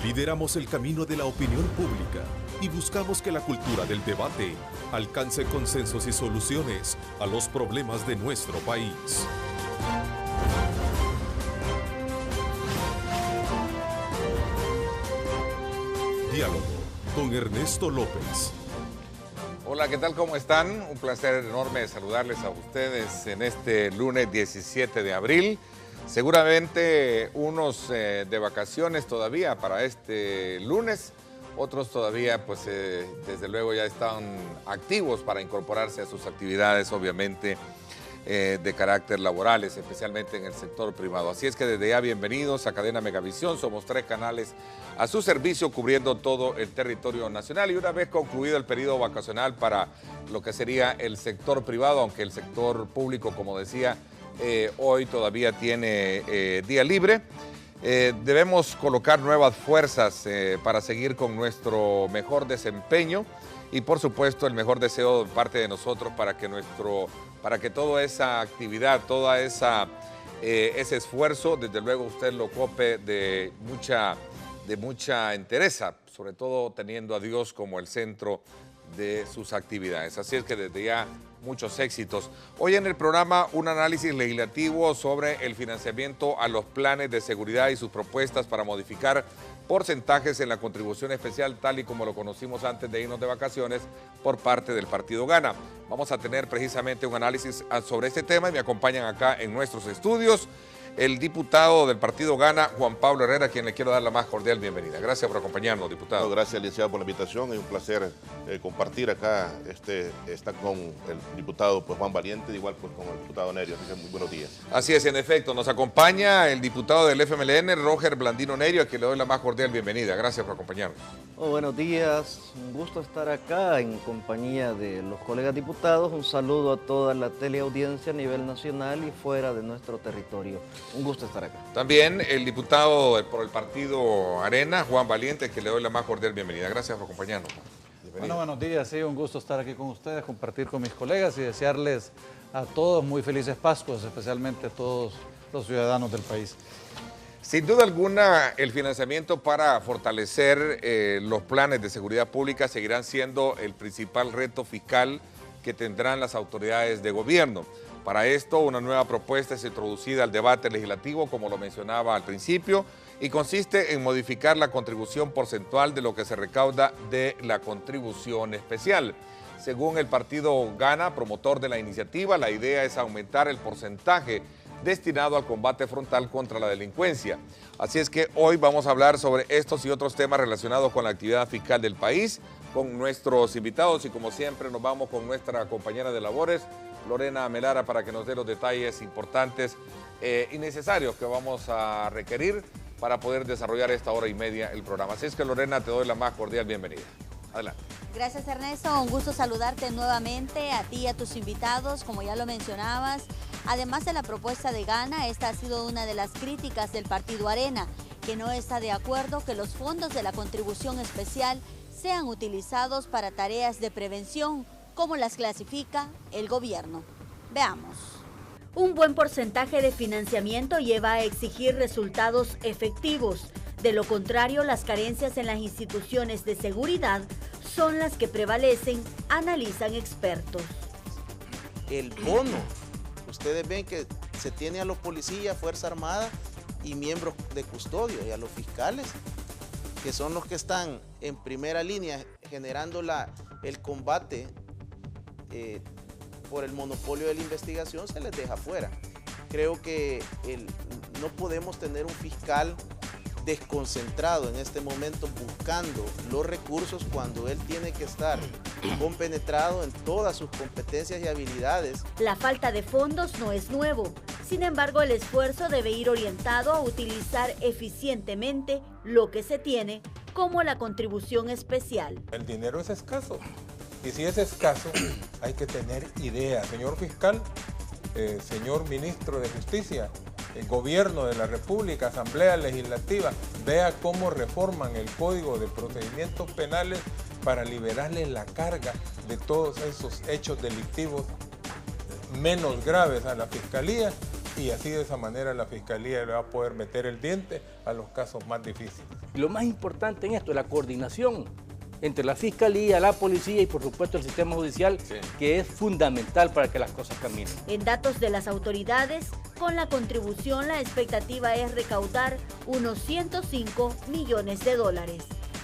Lideramos el camino de la opinión pública y buscamos que la cultura del debate alcance consensos y soluciones a los problemas de nuestro país. Diálogo con Ernesto López. Hola, ¿qué tal? ¿Cómo están? Un placer enorme saludarles a ustedes en este lunes 17 de abril. Seguramente unos de vacaciones todavía para este lunes, otros todavía pues desde luego ya están activos para incorporarse a sus actividades obviamente de carácter laborales, especialmente en el sector privado. Así es que desde ya bienvenidos a Cadena Megavisión, somos 3 canales a su servicio cubriendo todo el territorio nacional y una vez concluido el periodo vacacional para lo que sería el sector privado, aunque el sector público, como decía, hoy todavía tiene día libre. Debemos colocar nuevas fuerzas para seguir con nuestro mejor desempeño y por supuesto el mejor deseo de parte de nosotros para que toda esa actividad, ese esfuerzo, desde luego usted lo cope de mucha entereza, sobre todo teniendo a Dios como el centro de sus actividades. Así es que desde ya muchos éxitos. Hoy en el programa un análisis legislativo sobre el financiamiento a los planes de seguridad y sus propuestas para modificar porcentajes en la contribución especial, tal y como lo conocimos antes de irnos de vacaciones por parte del Partido Gana. Vamos a tener precisamente un análisis sobre este tema y me acompañan acá en nuestros estudios el diputado del Partido Gana, Juan Pablo Herrera, a quien le quiero dar la más cordial bienvenida. Gracias por acompañarnos, diputado. Gracias, licenciado, por la invitación. Es un placer compartir acá. Está con el diputado pues, Juan Valiente, igual pues, con el diputado Nerio. Así que muy buenos días. Así es, en efecto. Nos acompaña el diputado del FMLN, Roger Blandino Nerio, a quien le doy la más cordial bienvenida. Gracias por acompañarnos. Buenos días. Un gusto estar acá en compañía de los colegas diputados. Un saludo a toda la teleaudiencia a nivel nacional y fuera de nuestro territorio. Un gusto estar acá. También el diputado por el Partido Arena, Juan Valiente, que le doy la más cordial bienvenida. Gracias por acompañarnos. Bueno, buenos días, sí, un gusto estar aquí con ustedes, compartir con mis colegas y desearles a todos muy felices Pascuas, especialmente a todos los ciudadanos del país. Sin duda alguna, el financiamiento para fortalecer los planes de seguridad pública seguirán siendo el principal reto fiscal que tendrán las autoridades de gobierno. Para esto, una nueva propuesta es introducida al debate legislativo, como lo mencionaba al principio, y consiste en modificar la contribución porcentual de lo que se recauda de la contribución especial. Según el Partido Gana, promotor de la iniciativa, la idea es aumentar el porcentaje destinado al combate frontal contra la delincuencia. Así es que hoy vamos a hablar sobre estos y otros temas relacionados con la actividad fiscal del país, con nuestros invitados y como siempre nos vamos con nuestra compañera de labores, Lorena Melara, para que nos dé los detalles importantes y necesarios que vamos a requerir para poder desarrollar esta hora y media el programa. Así es que Lorena, te doy la más cordial bienvenida. Adelante. Gracias, Ernesto, un gusto saludarte nuevamente a ti y a tus invitados, como ya lo mencionabas. Además de la propuesta de Gana, esta ha sido una de las críticas del Partido Arena, que no está de acuerdo que los fondos de la contribución especial sean utilizados para tareas de prevención, como las clasifica el gobierno. Veamos. Un buen porcentaje de financiamiento lleva a exigir resultados efectivos. De lo contrario, las carencias en las instituciones de seguridad son las que prevalecen, analizan expertos. El bono, ustedes ven que se tiene a los policías, Fuerza Armada y miembros de custodia y a los fiscales, que son los que están en primera línea generando el combate por el monopolio de la investigación, se les deja fuera. Creo que no podemos tener un fiscal desconcentrado en este momento buscando los recursos cuando él tiene que estar compenetrado en todas sus competencias y habilidades. La falta de fondos no es nuevo. Sin embargo, el esfuerzo debe ir orientado a utilizar eficientemente lo que se tiene, como la contribución especial. El dinero es escaso. Y si es escaso, hay que tener ideas. Señor fiscal, señor ministro de Justicia, el gobierno de la República, Asamblea Legislativa, vea cómo reforman el Código de Procedimientos Penales para liberarle la carga de todos esos hechos delictivos menos graves a la Fiscalía y así de esa manera la Fiscalía le va a poder meter el diente a los casos más difíciles. Y lo más importante en esto es la coordinación entre la Fiscalía, la Policía y por supuesto el sistema judicial, que es fundamental para que las cosas caminen. En datos de las autoridades, con la contribución la expectativa es recaudar unos 105 millones de dólares.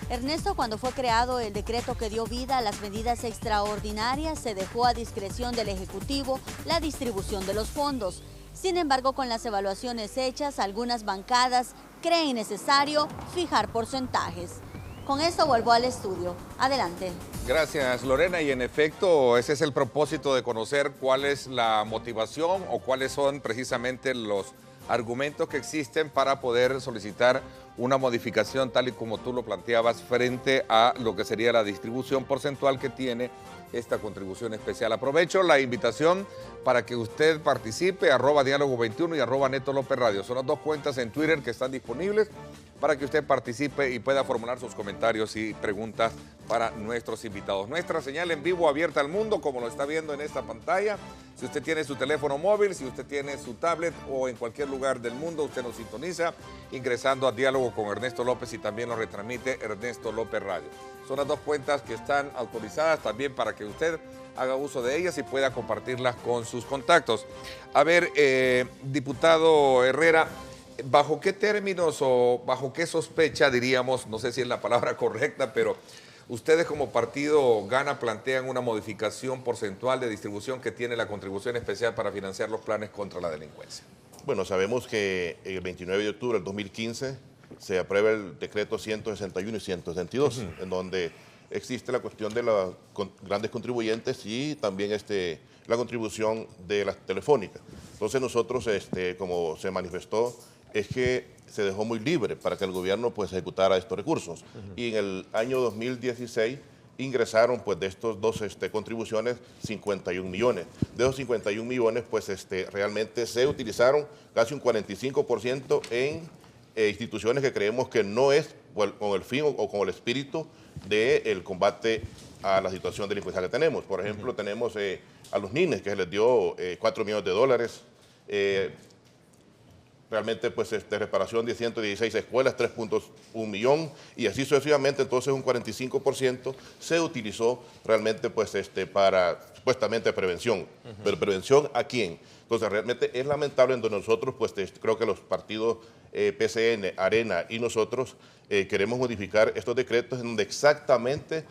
Ernesto, cuando fue creado el decreto que dio vida a las medidas extraordinarias, se dejó a discreción del Ejecutivo la distribución de los fondos. Sin embargo, con las evaluaciones hechas, algunas bancadas creen necesario fijar porcentajes. Con esto vuelvo al estudio. Adelante. Gracias, Lorena. Y en efecto, ese es el propósito de conocer cuál es la motivación o cuáles son precisamente los argumentos que existen para poder solicitar una modificación tal y como tú lo planteabas frente a lo que sería la distribución porcentual que tiene esta contribución especial. Aprovecho la invitación para que usted participe, @diálogo21 y @Neto López Radio. Son las dos cuentas en Twitter que están disponibles para que usted participe y pueda formular sus comentarios y preguntas para nuestros invitados. Nuestra señal en vivo abierta al mundo, como lo está viendo en esta pantalla. Si usted tiene su teléfono móvil, si usted tiene su tablet o en cualquier lugar del mundo, usted nos sintoniza ingresando a Diálogo con Ernesto López y también lo retransmite Ernesto López Radio. Son las dos cuentas que están autorizadas también para que usted haga uso de ellas y pueda compartirlas con sus contactos. A ver, diputado Herrera, ¿bajo qué términos o bajo qué sospecha, diríamos, no sé si es la palabra correcta, pero ustedes como partido Gana plantean una modificación porcentual de distribución que tiene la contribución especial para financiar los planes contra la delincuencia? Bueno, sabemos que el 29 de octubre del 2015 se aprueba el decreto 161 y 162, en donde existe la cuestión de los grandes contribuyentes y también la contribución de las telefónicas. Entonces nosotros, como se manifestó, es que se dejó muy libre para que el gobierno pues ejecutara estos recursos. Y en el año 2016 ingresaron pues de estos dos contribuciones 51 millones. De esos 51 millones pues realmente se utilizaron casi un 45% en instituciones que creemos que no es con el fin o con el espíritu del combate a la situación delincuencial que tenemos. Por ejemplo, tenemos a los NINES, que se les dio 4 millones de dólares, realmente pues reparación de 116 escuelas, 3.1 millón, y así sucesivamente. Entonces un 45% se utilizó realmente pues para supuestamente prevención. Pero ¿prevención a quién? Entonces realmente es lamentable en donde nosotros pues creo que los partidos PCN, Arena y nosotros queremos modificar estos decretos en donde exactamente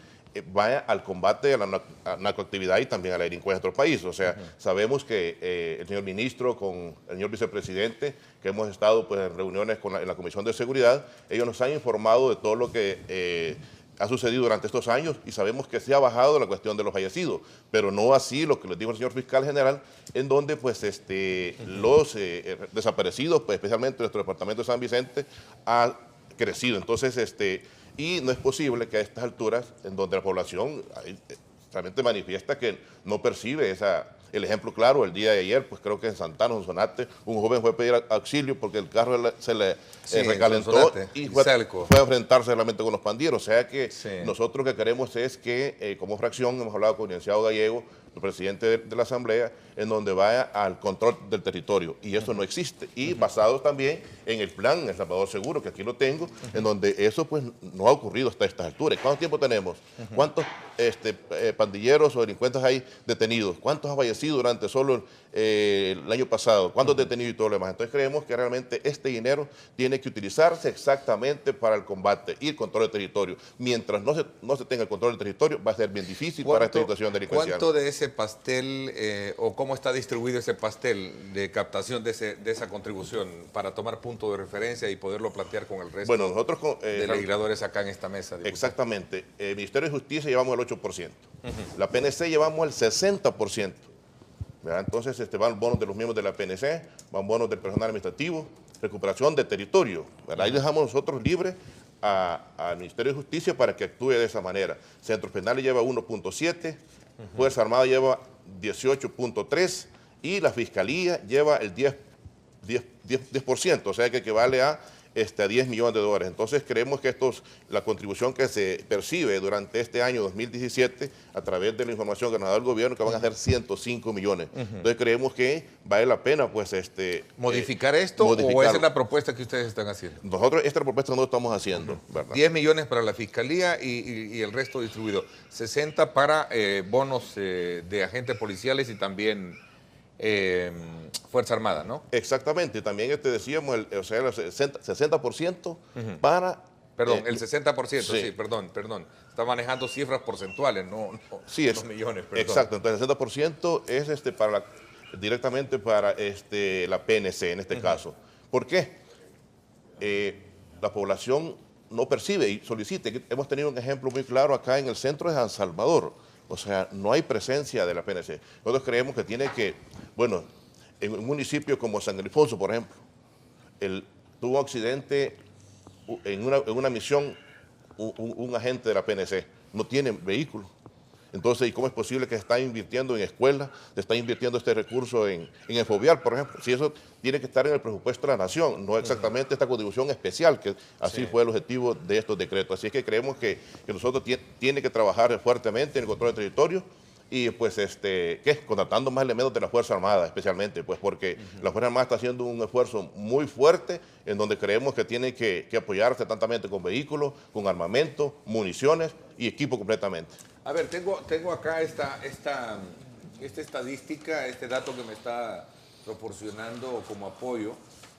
vaya al combate a la narcoactividad y también a la delincuencia de nuestro país. O sea, sabemos que el señor ministro con el señor vicepresidente, que hemos estado pues, en reuniones en la Comisión de Seguridad, ellos nos han informado de todo lo que ha sucedido durante estos años y sabemos que se ha bajado la cuestión de los fallecidos, pero no así lo que les dijo el señor fiscal general, en donde pues los desaparecidos, pues, especialmente nuestro departamento de San Vicente, ha crecido. Entonces, y no es posible que a estas alturas, en donde la población realmente manifiesta que no percibe el ejemplo claro, el día de ayer, pues creo que en Santana, en Sonate, un joven fue a pedir auxilio porque el carro se le recalentó y fue a enfrentarse realmente con los pandilleros. O sea que nosotros lo que queremos es que, como fracción, hemos hablado con el licenciado Gallego, el presidente de la Asamblea, en donde vaya al control del territorio, y eso no existe. Y basado también en el plan El Salvador Seguro, que aquí lo tengo, en donde eso pues no ha ocurrido hasta estas alturas. ¿Cuánto tiempo tenemos? ¿Cuántos pandilleros o delincuentes hay detenidos? ¿Cuántos han fallecido durante solo el año pasado? ¿Cuántos detenidos y todo lo demás? Entonces creemos que realmente este dinero tiene que utilizarse exactamente para el combate y el control del territorio. Mientras no se tenga el control del territorio, va a ser bien difícil para esta situación delincuencial. ¿Cuánto de ese pastel o cómo está distribuido ese pastel de captación de esa contribución para tomar punto de referencia y poderlo plantear con el resto de legisladores acá en esta mesa? Diputado. Exactamente. El Ministerio de Justicia llevamos el 8%. La PNC llevamos el 60%. ¿Verdad? Entonces van bonos de los miembros de la PNC, van bonos del personal administrativo, recuperación de territorio. ¿Verdad? Ahí dejamos nosotros libres al Ministerio de Justicia para que actúe de esa manera. Centros Penales lleva 1.7%, Fuerza Armada lleva 18.3% y la Fiscalía lleva el 10%, o sea que equivale a a 10 millones de dólares. Entonces creemos que la contribución que se percibe durante este año 2017 a través de la información que nos ha dado el gobierno, que van a ser 105 millones. Entonces creemos que vale la pena pues ¿modificar esto o esa es la propuesta que ustedes están haciendo? Nosotros esta propuesta no estamos haciendo, ¿verdad? 10 millones para la Fiscalía y el resto distribuido. 60 para bonos de agentes policiales y también Fuerza Armada, ¿no? Exactamente, también decíamos, el 60% para... Perdón, el 60%, sí, perdón. Está manejando cifras porcentuales, no los millones, perdón. Exacto, entonces el 60% es directamente para la PNC en este caso. ¿Por qué? La población no percibe y solicita. Hemos tenido un ejemplo muy claro acá en el centro de San Salvador. O sea, no hay presencia de la PNC. Nosotros creemos que tiene que, bueno, en un municipio como San Ildefonso, por ejemplo, tuvo un accidente en una misión, un agente de la PNC, no tiene vehículo. Entonces, ¿y cómo es posible que se está invirtiendo en escuelas, se está invirtiendo este recurso en el FOBIAR, por ejemplo? Si eso tiene que estar en el presupuesto de la Nación, no exactamente esta contribución especial, que así fue el objetivo de estos decretos. Así es que creemos que nosotros tiene que trabajar fuertemente en el control del territorio y pues contratando más elementos de la Fuerza Armada, especialmente, pues porque la Fuerza Armada está haciendo un esfuerzo muy fuerte en donde creemos que tiene que apoyarse tantamente con vehículos, con armamento, municiones y equipo completamente. A ver, tengo acá esta estadística, este dato que me está proporcionando como apoyo,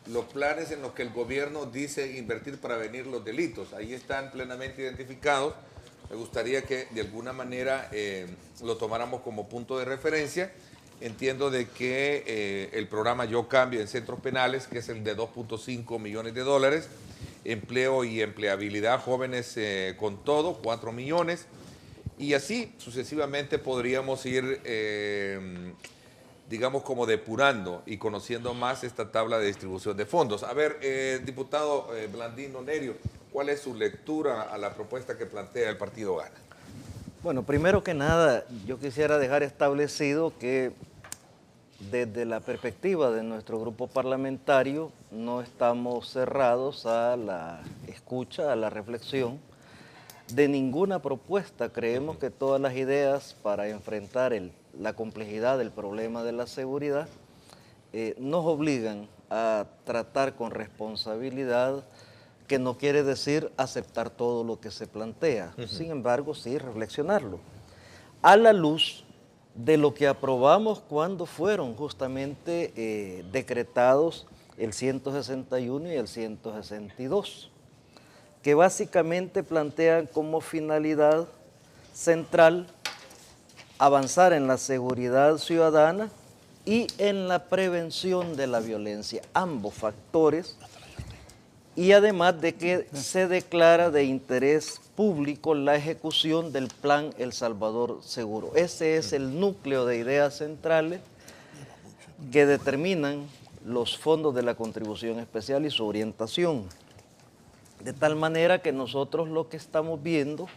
los planes en los que el gobierno dice invertir para prevenir los delitos. Ahí están plenamente identificados. Me gustaría que de alguna manera lo tomáramos como punto de referencia. Entiendo de que el programa Yo Cambio en centros penales, que es el de 2.5 millones de dólares, empleo y empleabilidad, jóvenes con todo, 4 millones. Y así sucesivamente podríamos ir, digamos, como depurando y conociendo más esta tabla de distribución de fondos. A ver, diputado Blandino Nerio, ¿cuál es su lectura a la propuesta que plantea el partido Gana? Bueno, primero que nada, yo quisiera dejar establecido que desde la perspectiva de nuestro grupo parlamentario no estamos cerrados a la escucha, a la reflexión de ninguna propuesta. Creemos que todas las ideas para enfrentar la complejidad del problema de la seguridad nos obligan a tratar con responsabilidad, que no quiere decir aceptar todo lo que se plantea. Sin embargo, sí reflexionarlo. A la luz de lo que aprobamos cuando fueron justamente decretados el 161 y el 162. Que básicamente plantean como finalidad central avanzar en la seguridad ciudadana y en la prevención de la violencia, ambos factores, y además de que se declara de interés público la ejecución del Plan El Salvador Seguro. Ese es el núcleo de ideas centrales que determinan los fondos de la contribución especial y su orientación. De tal manera que nosotros lo que estamos viendo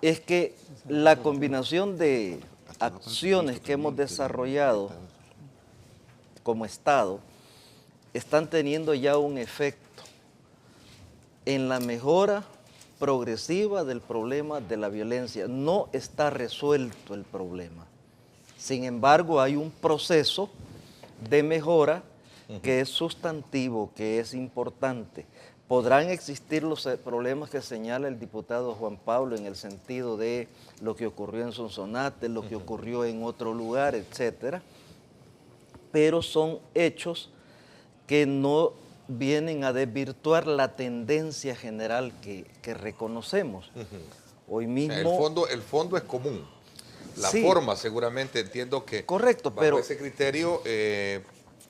es que la combinación de acciones que hemos desarrollado como Estado están teniendo ya un efecto en la mejora progresiva del problema de la violencia. No está resuelto el problema. Sin embargo, hay un proceso de mejora que es sustantivo, que es importante. Podrán existir los problemas que señala el diputado Juan Pablo en el sentido de lo que ocurrió en Sonsonate, lo que ocurrió en otro lugar, etcétera, pero son hechos que no vienen a desvirtuar la tendencia general que reconocemos. Hoy mismo... El fondo es común. La forma seguramente entiendo que... Correcto, bajo pero... ese criterio...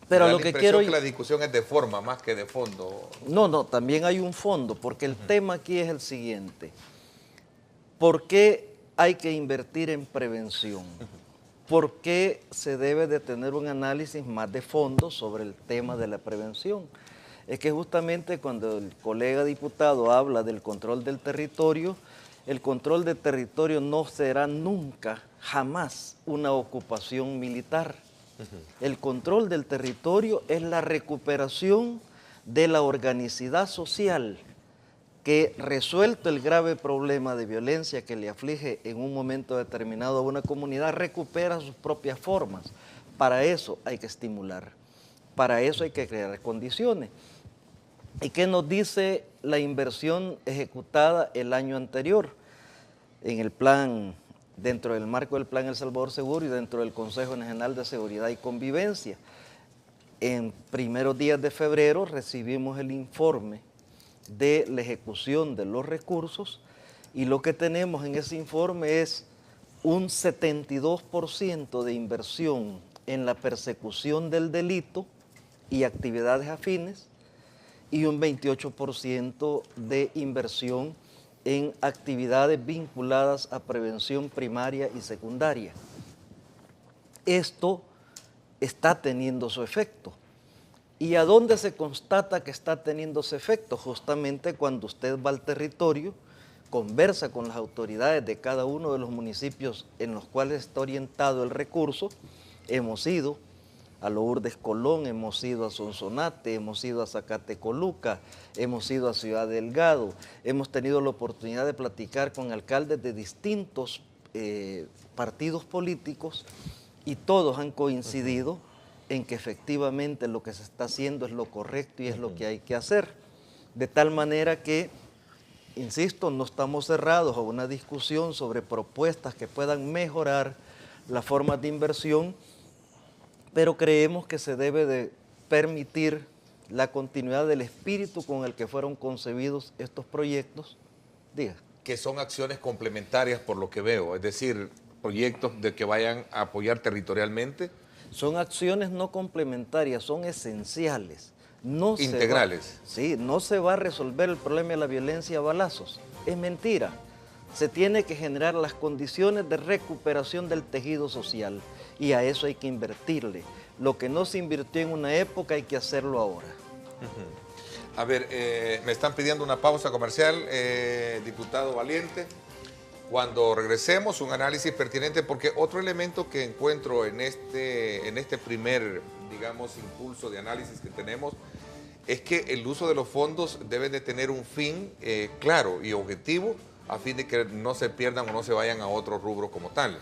Pero lo que quiero... que la discusión es de forma más que de fondo. No, también hay un fondo, porque el tema aquí es el siguiente. ¿Por qué hay que invertir en prevención? ¿Por qué se debe de tener un análisis más de fondo sobre el tema de la prevención? Es que justamente cuando el colega diputado habla del control del territorio, el control del territorio no será nunca, jamás, una ocupación militar. El control del territorio es la recuperación de la organicidad social que, resuelto el grave problema de violencia que le aflige en un momento determinado a una comunidad, recupera sus propias formas. Para eso hay que estimular, para eso hay que crear condiciones. ¿Y qué nos dice la inversión ejecutada el año anterior en el plan, dentro del marco del Plan El Salvador Seguro y dentro del Consejo Nacional de Seguridad y Convivencia? En primeros días de febrero recibimos el informe de la ejecución de los recursos y lo que tenemos en ese informe es un 72% de inversión en la persecución del delito y actividades afines y un 28% de inversión en actividades vinculadas a prevención primaria y secundaria. Esto está teniendo su efecto. ¿Y a dónde se constata que está teniendo ese efecto? Justamente cuando usted va al territorio, conversa con las autoridades de cada uno de los municipios en los cuales está orientado el recurso. Hemos ido a Lourdes Colón, hemos ido a Sonsonate, hemos ido a Zacatecoluca, hemos ido a Ciudad Delgado, hemos tenido la oportunidad de platicar con alcaldes de distintos partidos políticos y todos han coincidido en que efectivamente lo que se está haciendo es lo correcto y es lo que hay que hacer. De tal manera que, insisto, no estamos cerrados a una discusión sobre propuestas que puedan mejorar las formas de inversión, pero creemos que se debe de permitir la continuidad del espíritu con el que fueron concebidos estos proyectos. Diga. Que son acciones complementarias por lo que veo, es decir, proyectos de que vayan a apoyar territorialmente. Son acciones no complementarias, son esenciales. No integrales. No se va a resolver el problema de la violencia a balazos. Es mentira. Se tiene que generar las condiciones de recuperación del tejido social y a eso hay que invertirle. Lo que no se invirtió en una época hay que hacerlo ahora. A ver, me están pidiendo una pausa comercial, diputado Valiente. Cuando regresemos, un análisis pertinente, porque otro elemento que encuentro en este primer, digamos, impulso de análisis que tenemos, es que el uso de los fondos debe de tener un fin claro y objetivo, a fin de que no se pierdan o no se vayan a otro rubro como tal.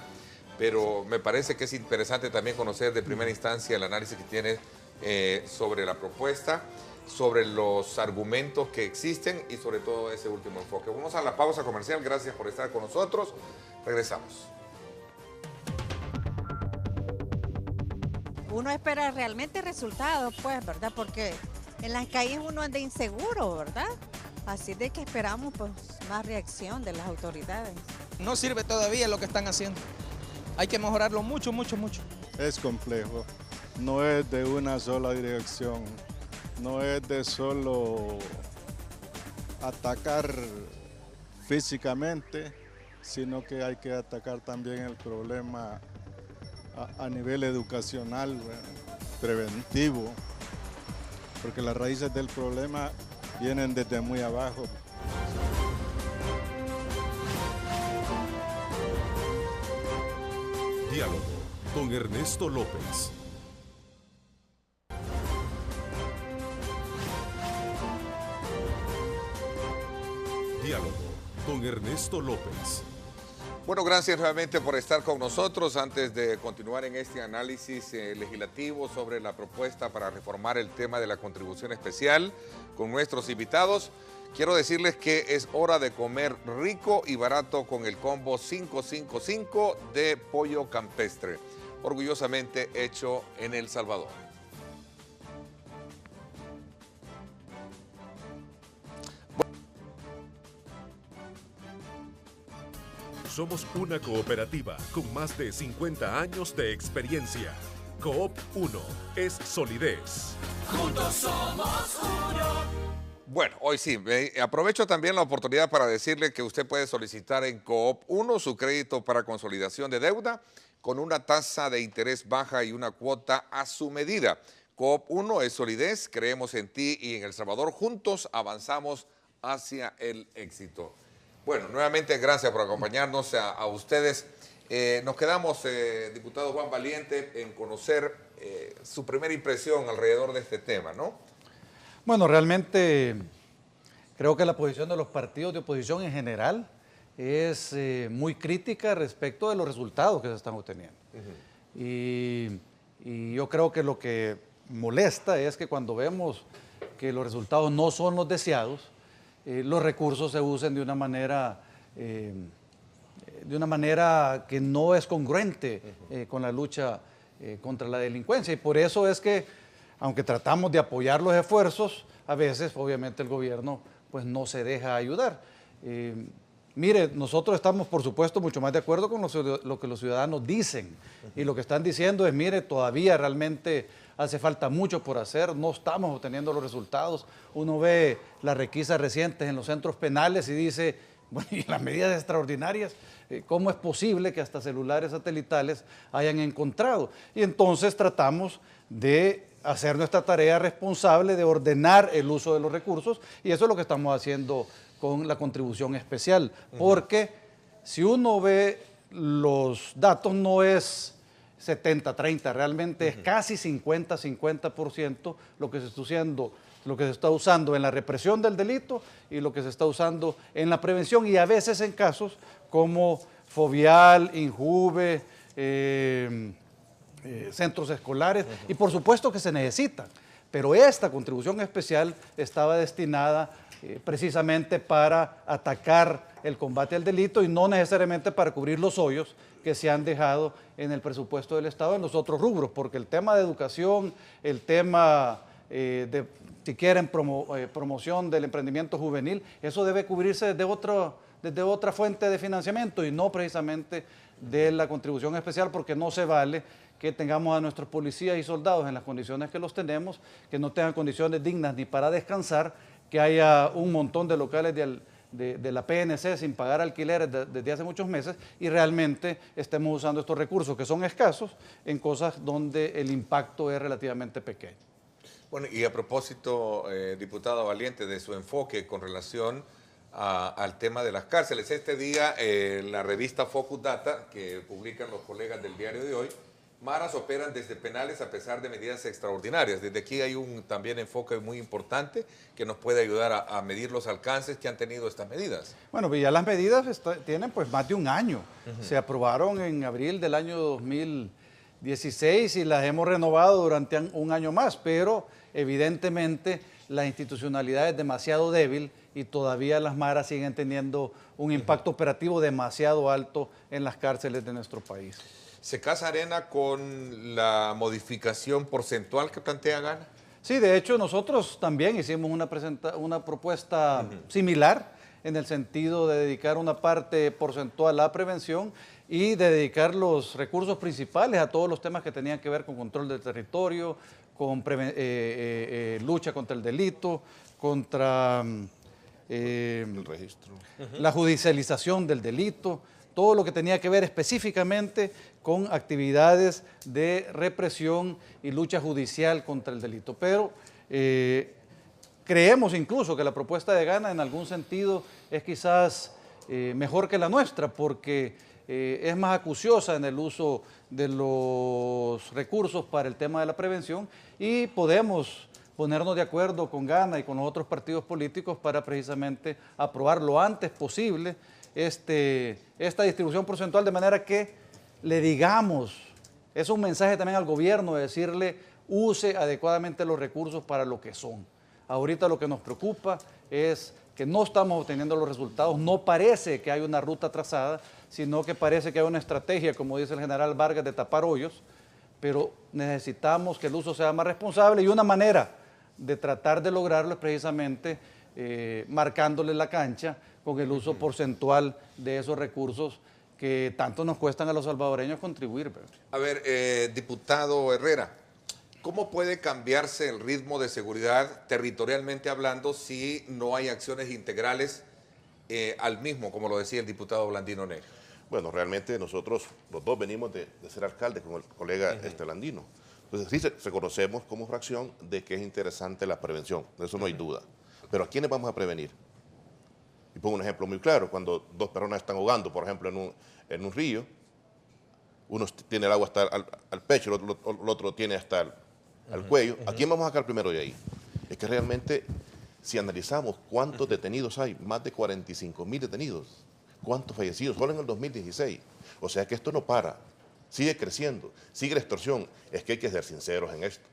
Pero me parece que es interesante también conocer de primera instancia el análisis que tiene sobre la propuesta, sobre los argumentos que existen y sobre todo ese último enfoque. Vamos a la pausa comercial, gracias por estar con nosotros, regresamos. Uno espera realmente resultados, pues, ¿verdad? Porque en las calles uno anda inseguro, ¿verdad? Así de que esperamos pues más reacción de las autoridades. No sirve todavía lo que están haciendo. Hay que mejorarlo mucho, mucho, mucho. Es complejo, no es de una sola dirección. No es de solo atacar físicamente, sino que hay que atacar también el problema a nivel educacional, preventivo, porque las raíces del problema vienen desde muy abajo. Diálogo con Ernesto López. Diálogo con Ernesto López. Bueno, gracias nuevamente por estar con nosotros. Antes de continuar en este análisis legislativo sobre la propuesta para reformar el tema de la contribución especial con nuestros invitados, quiero decirles que es hora de comer rico y barato con el combo 555 de pollo campestre, orgullosamente hecho en El Salvador. Somos una cooperativa con más de 50 años de experiencia. Coop 1 es solidez. Juntos somos uno. Bueno, hoy sí, aprovecho también la oportunidad para decirle que usted puede solicitar en Coop 1 su crédito para consolidación de deuda con una tasa de interés baja y una cuota a su medida. Coop 1 es solidez, creemos en ti y en El Salvador, juntos avanzamos hacia el éxito. Bueno, nuevamente gracias por acompañarnos a ustedes. Nos quedamos, diputado Juan Valiente, en conocer su primera impresión alrededor de este tema, ¿no? Bueno, realmente creo que la posición de los partidos de oposición en general es muy crítica respecto de los resultados que se están obteniendo. Y yo creo que lo que molesta es que cuando vemos que los resultados no son los deseados, los recursos se usen de una manera que no es congruente con la lucha contra la delincuencia. Y por eso es que, aunque tratamos de apoyar los esfuerzos, a veces obviamente el gobierno pues no se deja ayudar. Mire, nosotros estamos por supuesto mucho más de acuerdo con lo que los ciudadanos dicen, y lo que están diciendo es, mire, todavía realmente hace falta mucho por hacer, no estamos obteniendo los resultados. Uno ve las requisas recientes en los centros penales y dice, bueno, y las medidas extraordinarias, ¿cómo es posible que hasta celulares satelitales hayan encontrado? Y entonces tratamos de hacer nuestra tarea responsable de ordenar el uso de los recursos, y eso es lo que estamos haciendo con la contribución especial, porque si uno ve los datos no es 70-30, realmente es casi 50-50% lo que se está usando, lo que se está usando en la represión del delito y lo que se está usando en la prevención, y a veces en casos como Fovial, Injuve, centros escolares, y por supuesto que se necesitan, pero esta contribución especial estaba destinada precisamente para atacar el combate al delito y no necesariamente para cubrir los hoyos que se han dejado en el presupuesto del Estado en los otros rubros, porque el tema de educación, el tema de, si quieren, promoción del emprendimiento juvenil, eso debe cubrirse desde otra fuente de financiamiento y no precisamente de la contribución especial, porque no se vale que tengamos a nuestros policías y soldados en las condiciones que los tenemos, que no tengan condiciones dignas ni para descansar, que haya un montón de locales de la PNC sin pagar alquileres desde hace muchos meses y realmente estemos usando estos recursos que son escasos en cosas donde el impacto es relativamente pequeño. Bueno, y a propósito, diputado Valiente, de su enfoque con relación al tema de las cárceles, este día la revista Focus Data, que publican los colegas del diario de hoy, maras operan desde penales a pesar de medidas extraordinarias. Desde aquí hay un también enfoque muy importante que nos puede ayudar a medir los alcances que han tenido estas medidas. Bueno, ya las medidas tienen pues más de un año. Se aprobaron en abril del año 2016 y las hemos renovado durante un año más, pero evidentemente la institucionalidad es demasiado débil y todavía las maras siguen teniendo un impacto operativo demasiado alto en las cárceles de nuestro país. ¿Se casa Arena con la modificación porcentual que plantea Gana? Sí, de hecho nosotros también hicimos una propuesta similar en el sentido de dedicar una parte porcentual a prevención y de dedicar los recursos principales a todos los temas que tenían que ver con control del territorio, con lucha contra el delito, contra el registro, la judicialización del delito, todo lo que tenía que ver específicamente con actividades de represión y lucha judicial contra el delito. Pero creemos incluso que la propuesta de Gana en algún sentido es quizás mejor que la nuestra, porque es más acuciosa en el uso de los recursos para el tema de la prevención y podemos ponernos de acuerdo con Gana y con los otros partidos políticos para precisamente aprobar lo antes posible esta distribución porcentual, de manera que le digamos, es un mensaje también al gobierno de decirle, use adecuadamente los recursos para lo que son. Ahorita lo que nos preocupa es que no estamos obteniendo los resultados, no parece que hay una ruta trazada, sino que parece que hay una estrategia, como dice el general Vargas, de tapar hoyos, pero necesitamos que el uso sea más responsable y una manera de tratar de lograrlo es precisamente marcándole la cancha con el uso porcentual de esos recursos que tanto nos cuestan a los salvadoreños contribuir. A ver, diputado Herrera, ¿cómo puede cambiarse el ritmo de seguridad territorialmente hablando si no hay acciones integrales al mismo, como lo decía el diputado Blandino Negro? Bueno, realmente nosotros los dos venimos de ser alcaldes con el colega Blandino. Entonces sí reconocemos como fracción de que es interesante la prevención, de eso no hay duda. Pero ¿a quiénes vamos a prevenir? Y pongo un ejemplo muy claro, cuando dos personas están ahogando, por ejemplo, en un río, uno tiene el agua hasta al pecho, el otro tiene hasta el cuello. ¿A quién vamos a sacar primero de ahí? Es que realmente, si analizamos cuántos detenidos hay, más de 45.000 detenidos, cuántos fallecidos, solo en el 2016. O sea que esto no para, sigue creciendo, sigue la extorsión. Es que hay que ser sinceros en esto.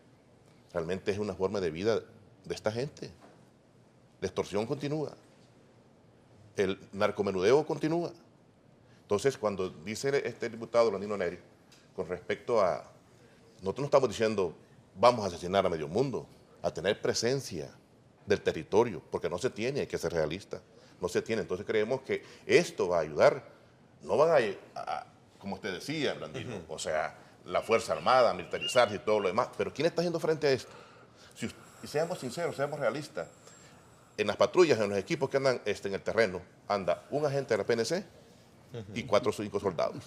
Realmente es una forma de vida de esta gente. La extorsión continúa, el narcomenudeo continúa. Entonces, cuando dice este diputado Blandino Neri, con respecto a, nosotros no estamos diciendo vamos a asesinar a medio mundo, a tener presencia del territorio, porque no se tiene, hay que ser realista, no se tiene. Entonces creemos que esto va a ayudar, no van a como usted decía, Blandino, o sea, la Fuerza Armada, militarizarse y todo lo demás, pero ¿quién está haciendo frente a esto? Y seamos sinceros, seamos realistas, en las patrullas, en los equipos que andan en el terreno, anda un agente de la PNC y 4 o 5 soldados.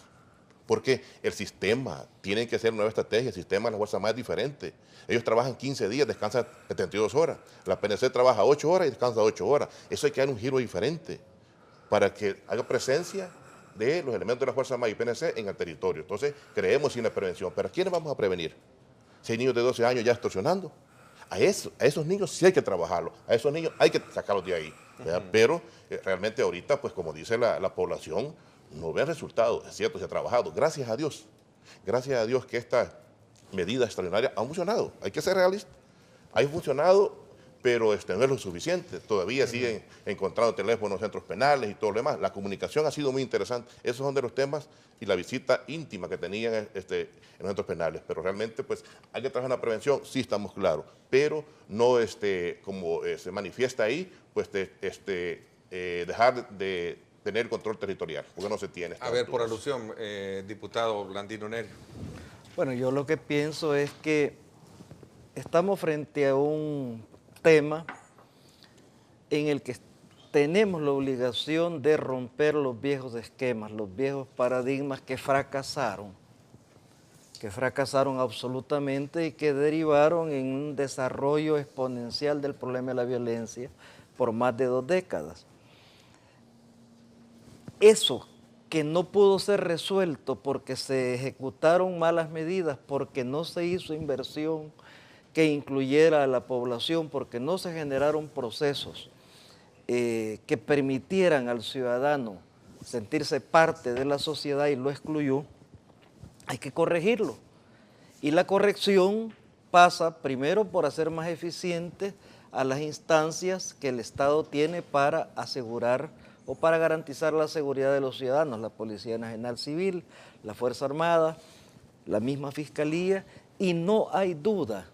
Porque el sistema tiene que ser una nueva estrategia, el sistema de la Fuerza Armada es diferente. Ellos trabajan 15 días, descansan 72 horas. La PNC trabaja 8 horas y descansa 8 horas. Eso hay que dar un giro diferente para que haya presencia de los elementos de la Fuerza Armada y PNC en el territorio. Entonces, creemos en la prevención. ¿Pero a quiénes vamos a prevenir? Si hay niños de 12 años ya extorsionando. A esos niños sí hay que trabajarlos, a esos niños hay que sacarlos de ahí. Pero realmente ahorita, pues como dice la población, no ven resultados. Es cierto, se ha trabajado. Gracias a Dios que esta medida extraordinaria ha funcionado. Hay que ser realistas. Ha funcionado, pero no es lo suficiente. Todavía siguen encontrando teléfonos en centros penales y todo lo demás. La comunicación ha sido muy interesante. Esos son de los temas y la visita íntima que tenían en los centros penales. Pero realmente, pues, hay que trabajar en la prevención, sí estamos claros. Pero no, como se manifiesta ahí, pues, dejar de tener control territorial, porque no se tiene. A ver, por alusión, diputado Blandino Neri. Bueno, yo lo que pienso es que estamos frente a un tema en el que tenemos la obligación de romper los viejos esquemas, los viejos paradigmas que fracasaron absolutamente y que derivaron en un desarrollo exponencial del problema de la violencia por más de 2 décadas. Eso que no pudo ser resuelto porque se ejecutaron malas medidas, porque no se hizo inversión que incluyera a la población, porque no se generaron procesos que permitieran al ciudadano sentirse parte de la sociedad y lo excluyó, hay que corregirlo. Y la corrección pasa primero por hacer más eficientes a las instancias que el Estado tiene para asegurar o para garantizar la seguridad de los ciudadanos, la Policía Nacional Civil, la Fuerza Armada, la misma Fiscalía, y no hay duda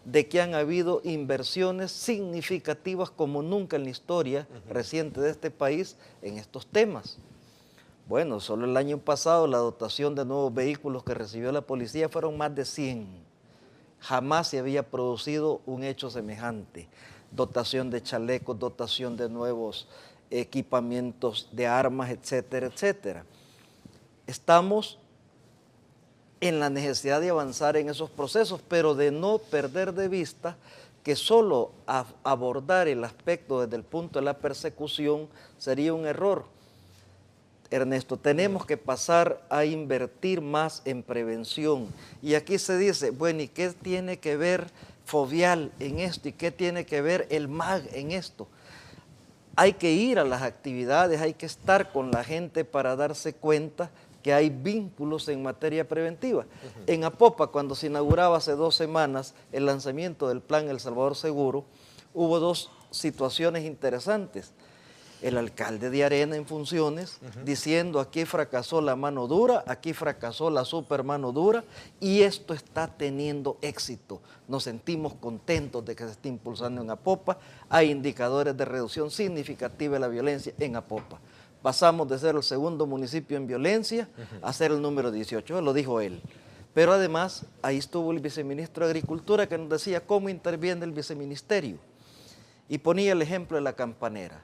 de que han habido inversiones significativas como nunca en la historia reciente de este país en estos temas. Bueno, solo el año pasado la dotación de nuevos vehículos que recibió la policía fueron más de 100. Jamás se había producido un hecho semejante. Dotación de chalecos, dotación de nuevos equipamientos de armas, etcétera, etcétera. Estamos en la necesidad de avanzar en esos procesos, pero de no perder de vista que solo abordar el aspecto desde el punto de la persecución sería un error. Ernesto, tenemos que pasar a invertir más en prevención. Y aquí se dice, bueno, ¿y qué tiene que ver Fovial en esto? ¿Y qué tiene que ver el MAG en esto? Hay que ir a las actividades, hay que estar con la gente para darse cuenta que hay vínculos en materia preventiva. En Apopa, cuando se inauguraba hace 2 semanas el lanzamiento del plan El Salvador Seguro, hubo 2 situaciones interesantes. El alcalde de Arena en funciones, diciendo aquí fracasó la mano dura, aquí fracasó la super mano dura, y esto está teniendo éxito. Nos sentimos contentos de que se esté impulsando en Apopa. Hay indicadores de reducción significativa de la violencia en Apopa. Pasamos de ser el 2º municipio en violencia a ser el número 18, lo dijo él. Pero además, ahí estuvo el viceministro de Agricultura que nos decía cómo interviene el viceministerio. Y ponía el ejemplo de la Campanera,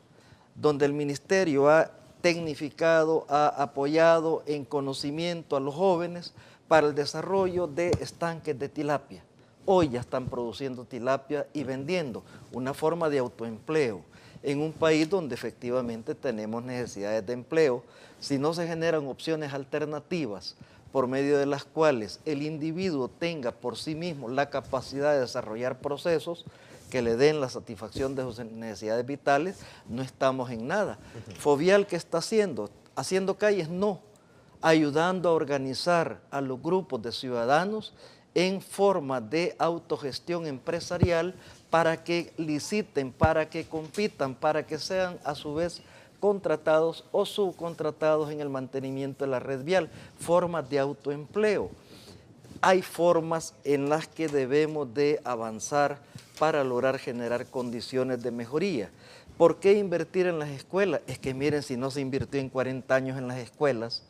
donde el ministerio ha tecnificado, ha apoyado en conocimiento a los jóvenes para el desarrollo de estanques de tilapia. Hoy ya están produciendo tilapia y vendiendo, una forma de autoempleo. En un país donde efectivamente tenemos necesidades de empleo, si no se generan opciones alternativas por medio de las cuales el individuo tenga por sí mismo la capacidad de desarrollar procesos, que le den la satisfacción de sus necesidades vitales, no estamos en nada. Fovial, ¿qué está haciendo? Haciendo calles, no. Ayudando a organizar a los grupos de ciudadanos en forma de autogestión empresarial para que liciten, para que compitan, para que sean a su vez contratados o subcontratados en el mantenimiento de la red vial, formas de autoempleo. Hay formas en las que debemos de avanzar para lograr generar condiciones de mejoría. ¿Por qué invertir en las escuelas? Es que miren, si no se invirtió en 40 años en las escuelas,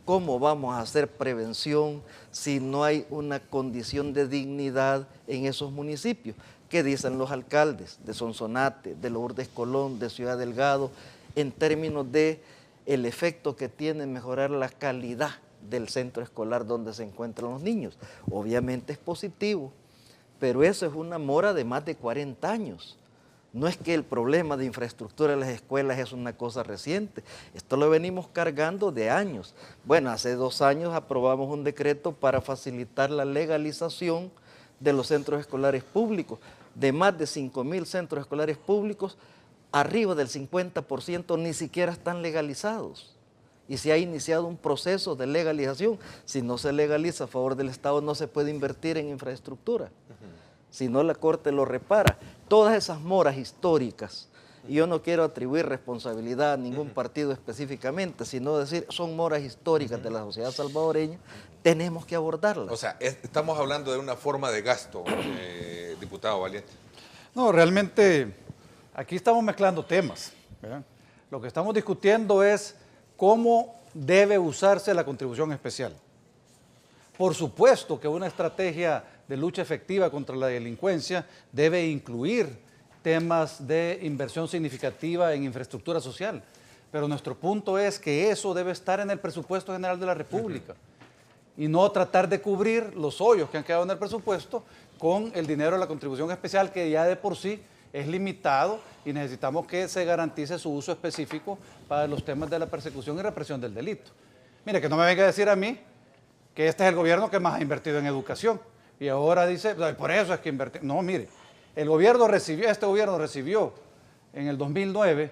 ¿cómo vamos a hacer prevención si no hay una condición de dignidad en esos municipios? ¿Qué dicen los alcaldes de Sonsonate, de Lourdes Colón, de Ciudad Delgado, en términos de el efecto que tiene mejorar la calidad del centro escolar donde se encuentran los niños? Obviamente es positivo, pero eso es una mora de más de 40 años. No es que el problema de infraestructura de las escuelas es una cosa reciente, esto lo venimos cargando de años. Bueno, hace 2 años aprobamos un decreto para facilitar la legalización de los centros escolares públicos. De más de 5,000 centros escolares públicos, arriba del 50% ni siquiera están legalizados. Y se ha iniciado un proceso de legalización. Si no se legaliza a favor del Estado, no se puede invertir en infraestructura. Si no, la Corte lo repara. Todas esas moras históricas, y yo no quiero atribuir responsabilidad a ningún partido específicamente, sino decir, son moras históricas de la sociedad salvadoreña, tenemos que abordarlas. O sea, estamos hablando de una forma de gasto, diputado Valiente. No, realmente aquí estamos mezclando temas, ¿verdad? Lo que estamos discutiendo es cómo debe usarse la contribución especial. Por supuesto que una estrategia de lucha efectiva contra la delincuencia debe incluir temas de inversión significativa en infraestructura social, pero nuestro punto es que eso debe estar en el presupuesto general de la República y no tratar de cubrir los hoyos que han quedado en el presupuesto con el dinero de la contribución especial, que ya de por sí es limitado y necesitamos que se garantice su uso específico para los temas de la persecución y represión del delito. Mire, que no me venga a decir a mí que este es el gobierno que más ha invertido en educación y ahora dice, por eso es que invertimos. No, mire, este gobierno recibió en el 2009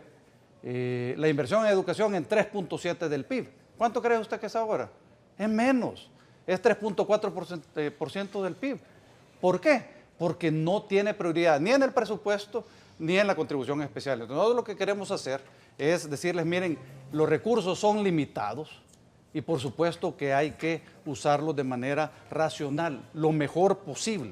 la inversión en educación en 3.7 del PIB. ¿Cuánto cree usted que es ahora? Es menos, es 3.4% del PIB. ¿Por qué? Porque no tiene prioridad ni en el presupuesto ni en la contribución especial. Entonces, nosotros lo que queremos hacer es decirles, miren, los recursos son limitados y por supuesto que hay que usarlos de manera racional, lo mejor posible.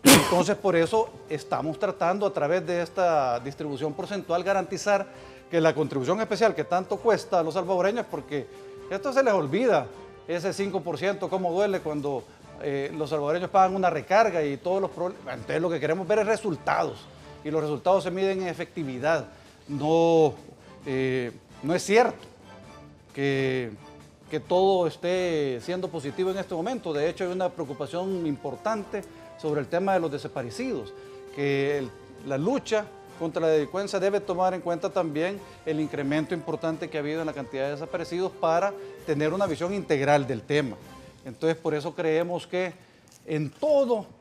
Entonces, por eso estamos tratando a través de esta distribución porcentual garantizar que la contribución especial que tanto cuesta a los salvadoreños, porque esto se les olvida, ese 5%, cómo duele cuando los salvadoreños pagan una recarga y todos los problemas. Entonces lo que queremos ver es resultados y los resultados se miden en efectividad. No es cierto que todo esté siendo positivo en este momento. De hecho, hay una preocupación importante sobre el tema de los desaparecidos, que la lucha contra la delincuencia debe tomar en cuenta también el incremento importante que ha habido en la cantidad de desaparecidos para tener una visión integral del tema. Entonces, por eso creemos que en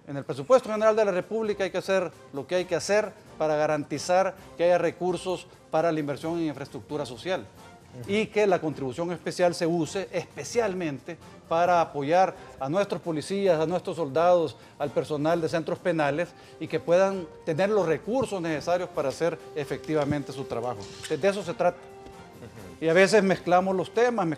el presupuesto general de la República hay que hacer lo que hay que hacer para garantizar que haya recursos para la inversión en infraestructura social y que la contribución especial se use especialmente para apoyar a nuestros policías, a nuestros soldados, al personal de centros penales y que puedan tener los recursos necesarios para hacer efectivamente su trabajo. De eso se trata. Y a veces mezclamos los temas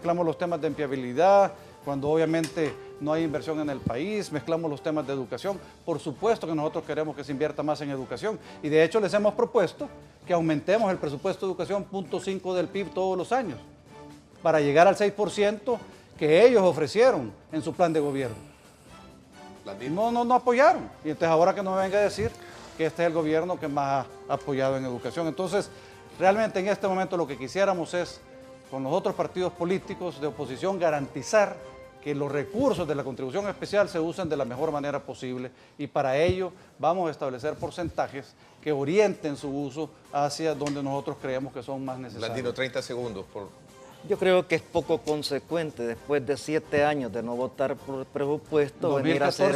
de empleabilidad, cuando obviamente no hay inversión en el país, mezclamos los temas de educación. Por supuesto que nosotros queremos que se invierta más en educación y de hecho les hemos propuesto que aumentemos el presupuesto de educación 0.5 del PIB todos los años para llegar al 6% que ellos ofrecieron en su plan de gobierno. No apoyaron. Y entonces ahora que no me venga a decir que este es el gobierno que más ha apoyado en educación. Entonces, realmente en este momento lo que quisiéramos es, con los otros partidos políticos de oposición, garantizar que los recursos de la contribución especial se usen de la mejor manera posible y para ello vamos a establecer porcentajes que orienten su uso hacia donde nosotros creemos que son más necesarios. Blandino, 30 segundos. Yo creo que es poco consecuente después de 7 años de no votar por el presupuesto venir a hacer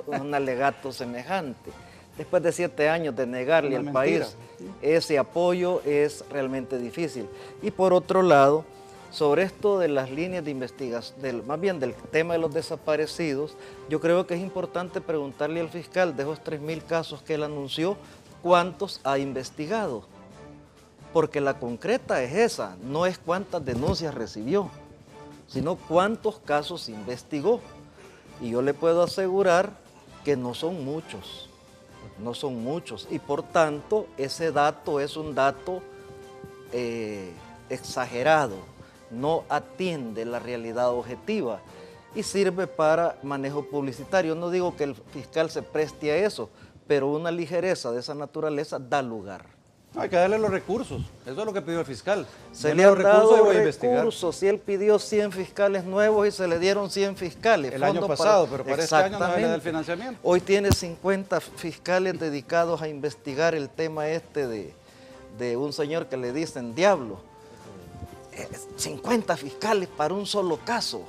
un alegato semejante. después de 7 años de negarle al país ese apoyo es realmente difícil. Y por otro lado, sobre esto de las líneas de investigación, más bien del tema de los desaparecidos, yo creo que es importante preguntarle al fiscal de esos 3.000 casos que él anunció, ¿cuántos ha investigado? Porque la concreta es esa, no es cuántas denuncias recibió, sino cuántos casos investigó. Y yo le puedo asegurar que no son muchos, no son muchos. Y por tanto, ese dato es un dato exagerado, no atiende la realidad objetiva y sirve para manejo publicitario. No digo que el fiscal se preste a eso, pero una ligereza de esa naturaleza da lugar. Hay que darle los recursos, eso es lo que pidió el fiscal. Se le han dado recursos, si él pidió 100 fiscales nuevos y se le dieron 100 fiscales. El año pasado, pero para este año no le da el financiamiento. Hoy tiene 50 fiscales dedicados a investigar el tema este de un señor que le dicen diablo. 50 fiscales para un solo caso.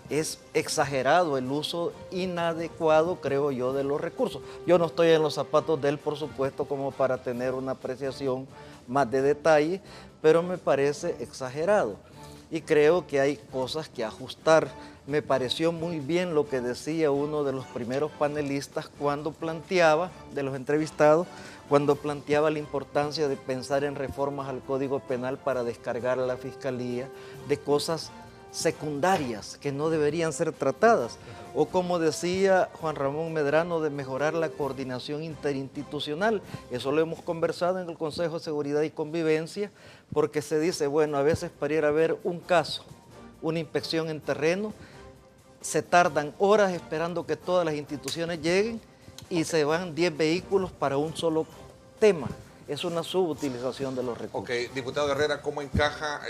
Es exagerado el uso inadecuado, creo yo, de los recursos. Yo no estoy en los zapatos de él, por supuesto, como para tener una apreciación más de detalle, pero me parece exagerado. Y creo que hay cosas que ajustar. Me pareció muy bien lo que decía uno de los primeros panelistas cuando planteaba, de los entrevistados, cuando planteaba la importancia de pensar en reformas al Código Penal para descargar a la Fiscalía de cosas secundarias que no deberían ser tratadas, o como decía Juan Ramón Medrano, de mejorar la coordinación interinstitucional. Eso lo hemos conversado en el Consejo de Seguridad y Convivencia, porque se dice, bueno, a veces para ir a ver un caso, una inspección en terreno, se tardan horas esperando que todas las instituciones lleguen y se van 10 vehículos para un solo tema. Es una subutilización de los recursos. Ok, diputado Herrera, ¿cómo encaja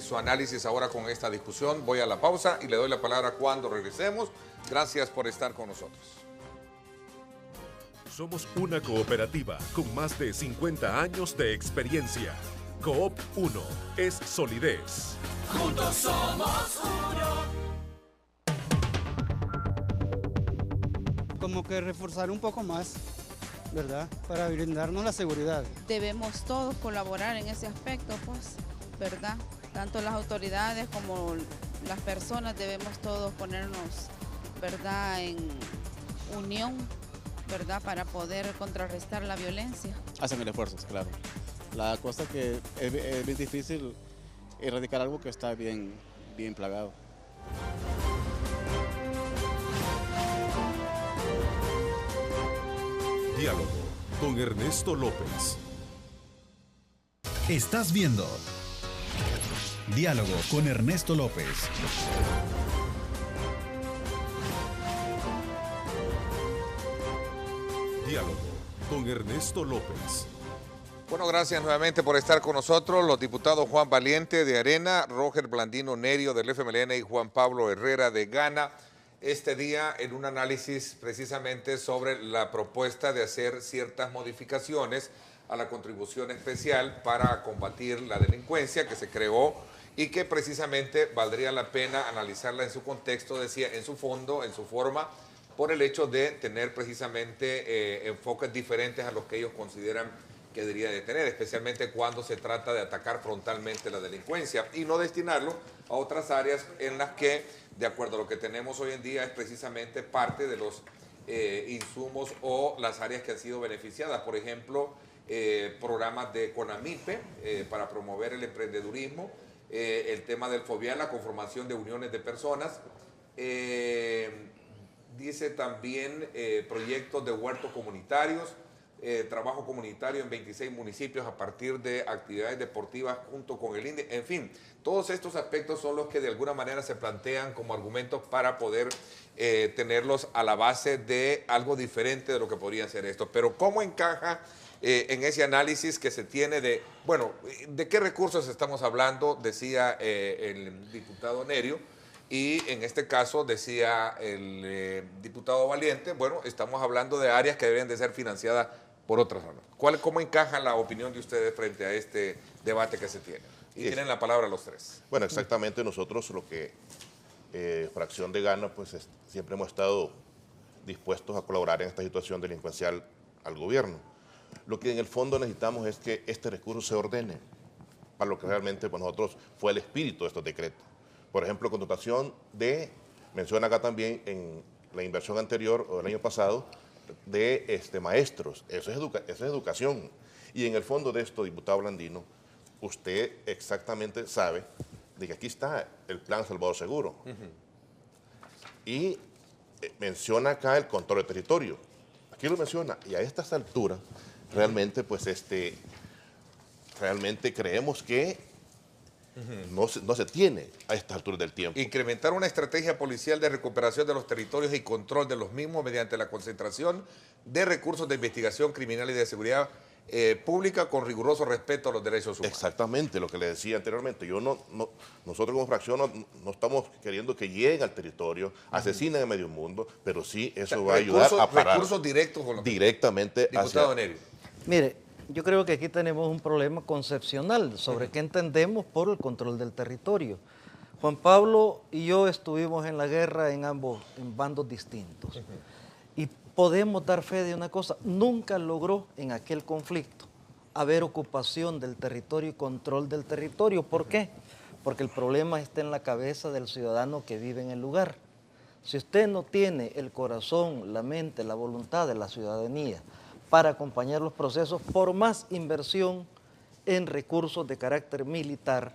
su análisis ahora con esta discusión? Voy a la pausa y le doy la palabra cuando regresemos. Gracias por estar con nosotros. Somos una cooperativa con más de 50 años de experiencia. Coop 1 es solidez. Juntos somos uno. Como que reforzar un poco más, ¿verdad? Para brindarnos la seguridad. Debemos todos colaborar en ese aspecto, pues, ¿verdad? Tanto las autoridades como las personas debemos todos ponernos, ¿verdad?, en unión, ¿verdad?, para poder contrarrestar la violencia. Hacen el esfuerzo, claro. La cosa que es bien difícil erradicar algo que está bien plagado. Diálogo con Ernesto López. Estás viendo Diálogo con Ernesto López. Diálogo con Ernesto López. Bueno, gracias nuevamente por estar con nosotros. Los diputados Juan Valiente de Arena, Roger Blandino Nerio del FMLN y Juan Pablo Herrera de Gana. Este día en un análisis precisamente sobre la propuesta de hacer ciertas modificaciones a la contribución especial para combatir la delincuencia que se creó y que precisamente valdría la pena analizarla en su contexto, decía, en su fondo, en su forma, por el hecho de tener precisamente enfoques diferentes a los que ellos consideran que debería de tener, especialmente cuando se trata de atacar frontalmente la delincuencia y no destinarlo a otras áreas en las que, de acuerdo a lo que tenemos hoy en día, es precisamente parte de los insumos o las áreas que han sido beneficiadas. Por ejemplo, programas de CONAMIPE para promover el emprendedurismo, el tema del FOBIAL, la conformación de uniones de personas, dice también proyectos de huertos comunitarios, trabajo comunitario en 26 municipios a partir de actividades deportivas junto con el INDE. En fin, todos estos aspectos son los que de alguna manera se plantean como argumentos para poder tenerlos a la base de algo diferente de lo que podría ser esto. Pero ¿cómo encaja en ese análisis que se tiene de, bueno, de qué recursos estamos hablando? Decía el diputado Nerio. Y en este caso, decía el diputado Valiente, bueno, estamos hablando de áreas que deben de ser financiadas por otras razones. ¿Cómo encaja la opinión de ustedes frente a este debate que se tiene? Y tienen la palabra los tres. Bueno, exactamente nosotros lo que, fracción de Gana, pues siempre hemos estado dispuestos a colaborar en esta situación delincuencial al gobierno. Lo que en el fondo necesitamos es que este recurso se ordene para lo que realmente para nosotros fue el espíritu de estos decretos. Por ejemplo, contratación de, menciona acá también en la inversión anterior o del año pasado, de maestros. Eso es educación. Y en el fondo de esto, diputado Blandino, usted exactamente sabe de que aquí está el Plan Salvador Seguro. Y menciona acá el control del territorio. Aquí lo menciona. Y a estas alturas, realmente, pues, realmente creemos que no se tiene a estas alturas del tiempo. Incrementar una estrategia policial de recuperación de los territorios y control de los mismos mediante la concentración de recursos de investigación criminal y de seguridad pública con riguroso respeto a los derechos humanos. Exactamente, lo que le decía anteriormente. Nosotros como fracción no estamos queriendo que lleguen al territorio, asesinen a medio mundo, pero sí eso va a ayudar a parar. Recursos directos con los directamente diputado Nerio. Mire, yo creo que aquí tenemos un problema concepcional sobre qué entendemos por el control del territorio. Juan Pablo y yo estuvimos en la guerra en bandos distintos. Y podemos dar fe de una cosa, nunca logró en aquel conflicto haber ocupación del territorio y control del territorio. ¿Por qué? Porque el problema está en la cabeza del ciudadano que vive en el lugar. Si usted no tiene el corazón, la mente, la voluntad de la ciudadanía para acompañar los procesos, por más inversión en recursos de carácter militar,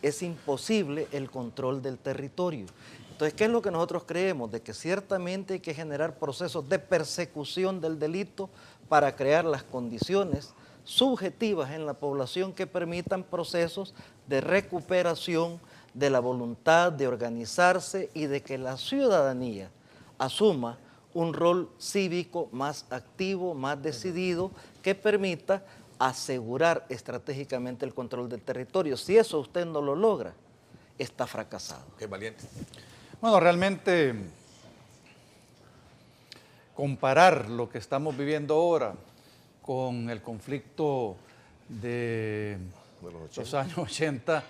es imposible el control del territorio. Entonces, ¿qué es lo que nosotros creemos? De que ciertamente hay que generar procesos de persecución del delito para crear las condiciones subjetivas en la población que permitan procesos de recuperación de la voluntad de organizarse y de que la ciudadanía asuma un rol cívico más activo, más decidido, que permita asegurar estratégicamente el control del territorio. Si eso usted no lo logra, está fracasado. Qué valiente. Bueno, realmente comparar lo que estamos viviendo ahora con el conflicto de los años 80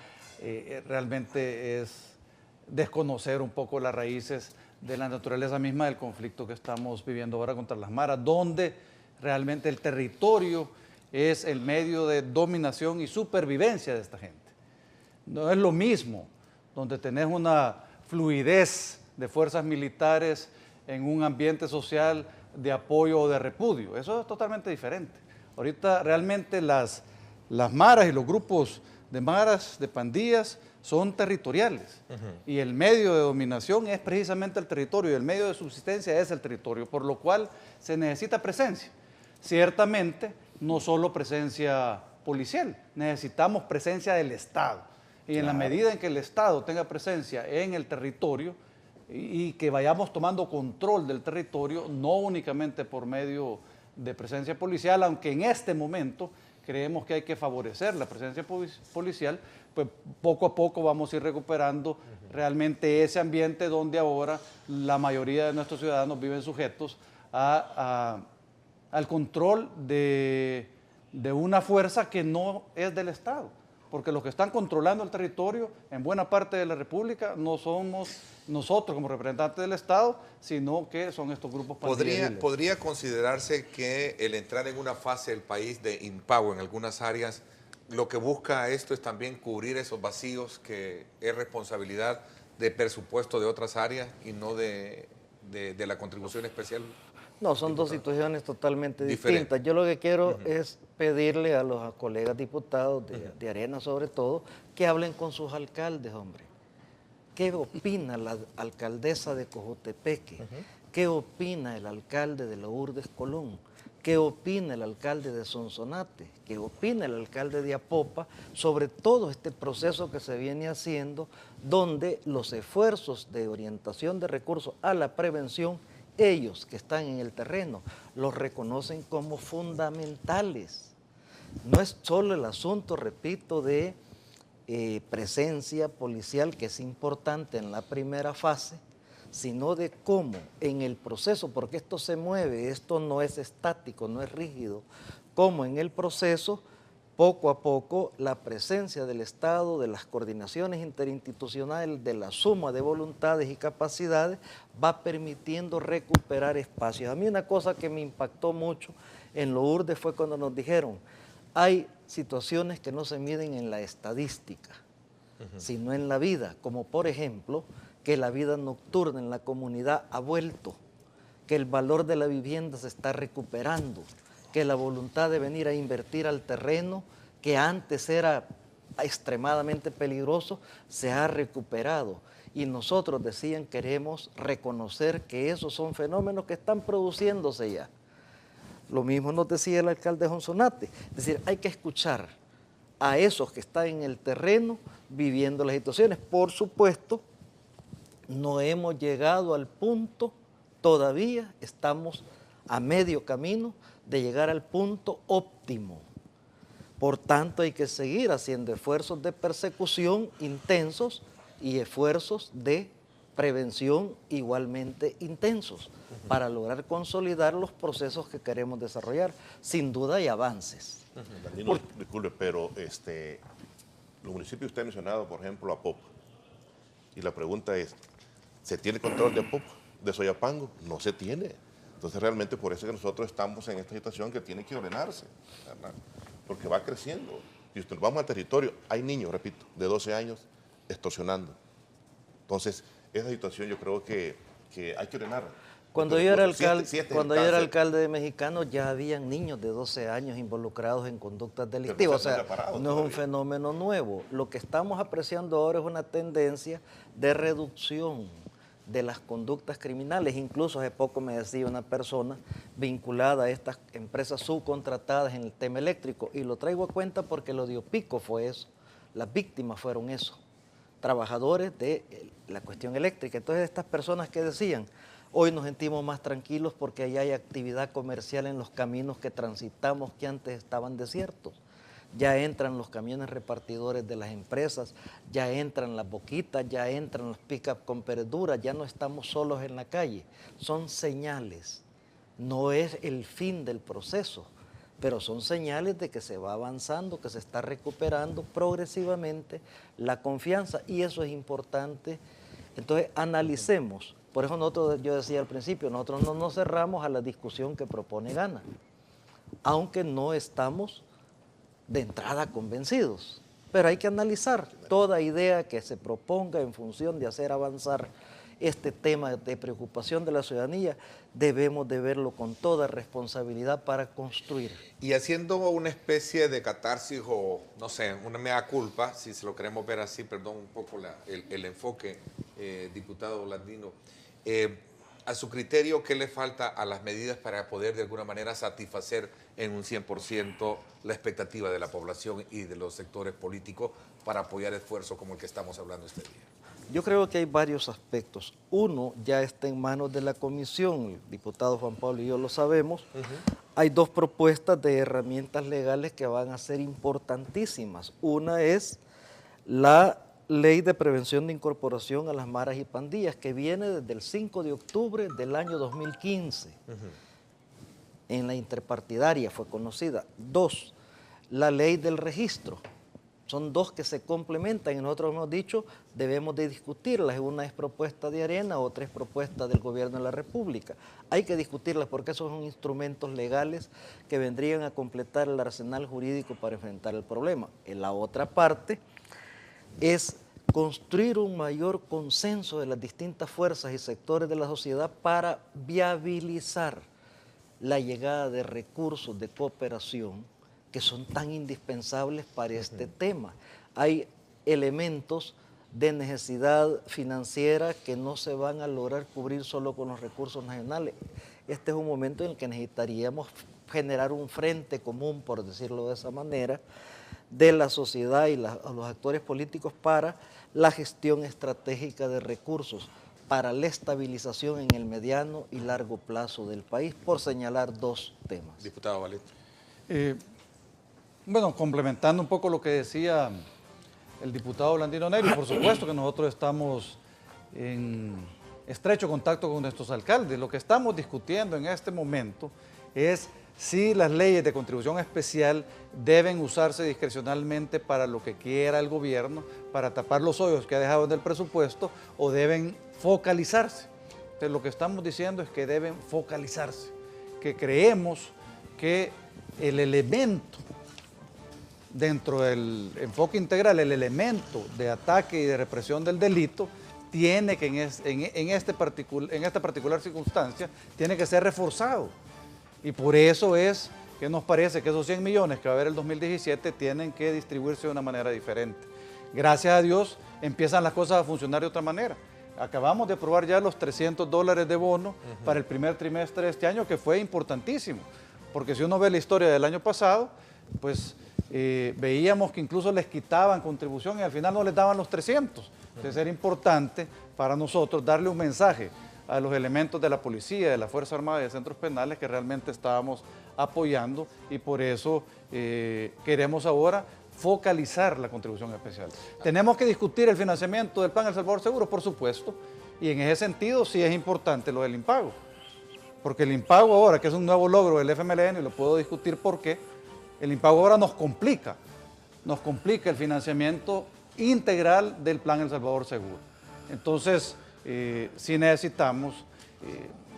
realmente es desconocer un poco las raíces de la naturaleza misma del conflicto que estamos viviendo ahora contra las maras, donde realmente el territorio es el medio de dominación y supervivencia de esta gente. No es lo mismo donde tenés una fluidez de fuerzas militares en un ambiente social de apoyo o de repudio. Eso es totalmente diferente. Ahorita realmente las maras y los grupos de maras, de pandillas, son territoriales. Y el medio de dominación es precisamente el territorio y el medio de subsistencia es el territorio, por lo cual se necesita presencia. Ciertamente, no solo presencia policial, necesitamos presencia del Estado. Y en la medida en que el Estado tenga presencia en el territorio y que vayamos tomando control del territorio, no únicamente por medio de presencia policial, aunque en este momento creemos que hay que favorecer la presencia policial, pues poco a poco vamos a ir recuperando realmente ese ambiente donde ahora la mayoría de nuestros ciudadanos viven sujetos al control de una fuerza que no es del Estado. Porque los que están controlando el territorio en buena parte de la República no somos nosotros como representantes del Estado, sino que son estos grupos pandilleros. ¿Podría considerarse que el entrar en una fase del país de impago en algunas áreas, lo que busca esto es también cubrir esos vacíos que es responsabilidad de presupuesto de otras áreas y no de la contribución especial? No, son dos situaciones totalmente distintas. Yo lo que quiero es pedirle a los colegas diputados de Arena, sobre todo, que hablen con sus alcaldes, hombre. ¿Qué opina la alcaldesa de Cojutepeque? ¿Qué opina el alcalde de Lourdes Colón? ¿Qué opina el alcalde de Sonsonate? ¿Qué opina el alcalde de Apopa sobre todo este proceso que se viene haciendo, donde los esfuerzos de orientación de recursos a la prevención, ellos que están en el terreno, los reconocen como fundamentales? No es solo el asunto, repito, de presencia policial, que es importante en la primera fase, sino de cómo en el proceso, porque esto se mueve, esto no es estático, no es rígido, cómo en el proceso, poco a poco, la presencia del Estado, de las coordinaciones interinstitucionales, de la suma de voluntades y capacidades, va permitiendo recuperar espacios. A mí una cosa que me impactó mucho En Lourdes fue cuando nos dijeron, hay situaciones que no se miden en la estadística, sino en la vida, como por ejemplo, que la vida nocturna en la comunidad ha vuelto, que el valor de la vivienda se está recuperando, que la voluntad de venir a invertir al terreno, que antes era extremadamente peligroso, se ha recuperado. Y nosotros decían, queremos reconocer que esos son fenómenos que están produciéndose ya. Lo mismo nos decía el alcalde Jonsonate, es decir, hay que escuchar a esos que están en el terreno viviendo las situaciones. Por supuesto, no hemos llegado al punto, todavía estamos a medio camino de llegar al punto óptimo. Por tanto, hay que seguir haciendo esfuerzos de persecución intensos y esfuerzos de prevención igualmente intensos para lograr consolidar los procesos que queremos desarrollar. Sin duda hay avances. Danilo, disculpe, pero los municipios que usted ha mencionado, por ejemplo, Apopa, y la pregunta es, ¿se tiene control de Apopa, de Soyapango? No se tiene. Entonces realmente por eso es que nosotros estamos en esta situación que tiene que ordenarse, ¿verdad? Porque va creciendo. Y usted, vamos al territorio, hay niños, repito, de 12 años extorsionando. Entonces, esa situación yo creo que hay que ordenarla. Cuando yo era alcalde de Mexicano, ya habían niños de 12 años involucrados en conductas delictivas. O sea, no es un fenómeno nuevo. Lo que estamos apreciando ahora es una tendencia de reducción de las conductas criminales. Incluso hace poco me decía una persona vinculada a estas empresas subcontratadas en el tema eléctrico, y lo traigo a cuenta porque lo de Opico fue eso. Las víctimas fueron eso, trabajadores de la cuestión eléctrica. Entonces, estas personas que decían, hoy nos sentimos más tranquilos porque allá hay actividad comercial en los caminos que transitamos que antes estaban desiertos. Ya entran los camiones repartidores de las empresas, ya entran las boquitas, ya entran los pick-up con verduras, ya no estamos solos en la calle. Son señales, no es el fin del proceso, pero son señales de que se va avanzando, que se está recuperando progresivamente la confianza, y eso es importante. Entonces, analicemos. Por eso nosotros, yo decía al principio, nosotros no nos cerramos a la discusión que propone Gana, aunque no estamos de entrada convencidos, pero hay que analizar toda idea que se proponga en función de hacer avanzar este tema de preocupación de la ciudadanía. Debemos de verlo con toda responsabilidad para construir. Y haciendo una especie de catarsis o, no sé, una mea culpa, si se lo queremos ver así, perdón un poco el enfoque, diputado Blandino, a su criterio, ¿qué le falta a las medidas para poder de alguna manera satisfacer en un 100% la expectativa de la población y de los sectores políticos para apoyar esfuerzos como el que estamos hablando este día? Yo creo que hay varios aspectos. Uno ya está en manos de la comisión, el diputado Juan Pablo y yo lo sabemos. Hay dos propuestas de herramientas legales que van a ser importantísimas. Una es la Ley de Prevención de Incorporación a las Maras y Pandillas, que viene desde el 5 de octubre del año 2015. En la interpartidaria fue conocida. Dos, la Ley del Registro. Son dos que se complementan y nosotros hemos dicho debemos de discutirlas. Una es propuesta de Arena, otra es propuesta del Gobierno de la República. Hay que discutirlas porque esos son instrumentos legales que vendrían a completar el arsenal jurídico para enfrentar el problema. En la otra parte es construir un mayor consenso de las distintas fuerzas y sectores de la sociedad para viabilizar la llegada de recursos de cooperación que son tan indispensables para este tema. Hay elementos de necesidad financiera que no se van a lograr cubrir solo con los recursos nacionales. Este es un momento en el que necesitaríamos generar un frente común, por decirlo de esa manera, de la sociedad y los actores políticos para la gestión estratégica de recursos, para la estabilización en el mediano y largo plazo del país, por señalar dos temas. Diputado Valente. Bueno, complementando un poco lo que decía el diputado Blandino Nery, por supuesto que nosotros estamos en estrecho contacto con nuestros alcaldes. Lo que estamos discutiendo en este momento es si las leyes de contribución especial deben usarse discrecionalmente para lo que quiera el gobierno, para tapar los hoyos que ha dejado en el presupuesto, o deben focalizarse. Entonces, lo que estamos diciendo es que deben focalizarse, que creemos que el elemento dentro del enfoque integral, el elemento de ataque y de represión del delito, tiene que en esta particular circunstancia, tiene que ser reforzado. Y por eso es que nos parece que esos 100 millones que va a haber el 2017 tienen que distribuirse de una manera diferente. Gracias a Dios empiezan las cosas a funcionar de otra manera. Acabamos de aprobar ya los $300 de bono para el primer trimestre de este año, que fue importantísimo, porque si uno ve la historia del año pasado, pues veíamos que incluso les quitaban contribución y al final no les daban los 300. Entonces era importante para nosotros darle un mensaje a los elementos de la policía, de la Fuerza Armada y de centros penales que realmente estábamos apoyando, y por eso queremos ahora focalizar la contribución especial. Tenemos que discutir el financiamiento del Plan El Salvador Seguro, por supuesto, y en ese sentido sí es importante lo del impago, porque el impago ahora, que es un nuevo logro del FMLN, y lo puedo discutir por qué, el impago ahora nos complica el financiamiento integral del Plan El Salvador Seguro. Entonces, sí necesitamos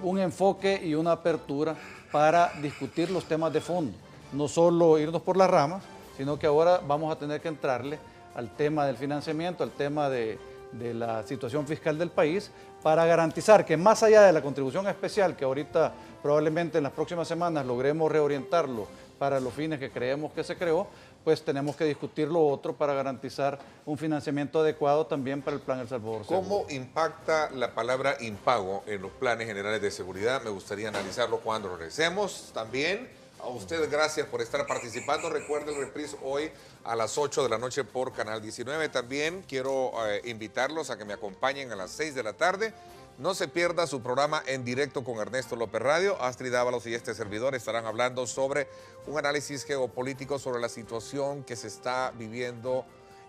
un enfoque y una apertura para discutir los temas de fondo, no solo irnos por las ramas, sino que ahora vamos a tener que entrarle al tema del financiamiento, al tema de la situación fiscal del país, para garantizar que más allá de la contribución especial, que ahorita probablemente en las próximas semanas logremos reorientarlo para los fines que creemos que se creó, pues tenemos que discutir lo otro para garantizar un financiamiento adecuado también para el Plan El Salvador Seguro. ¿Cómo impacta la palabra impago en los planes generales de seguridad? Me gustaría analizarlo cuando regresemos. También a usted, gracias por estar participando. Recuerden el reprise hoy a las 8 de la noche por Canal 19. También quiero invitarlos a que me acompañen a las 6 de la tarde. No se pierda su programa En Directo con Ernesto López Radio. Astrid Dávalos y este servidor estarán hablando sobre un análisis geopolítico sobre la situación que se está viviendo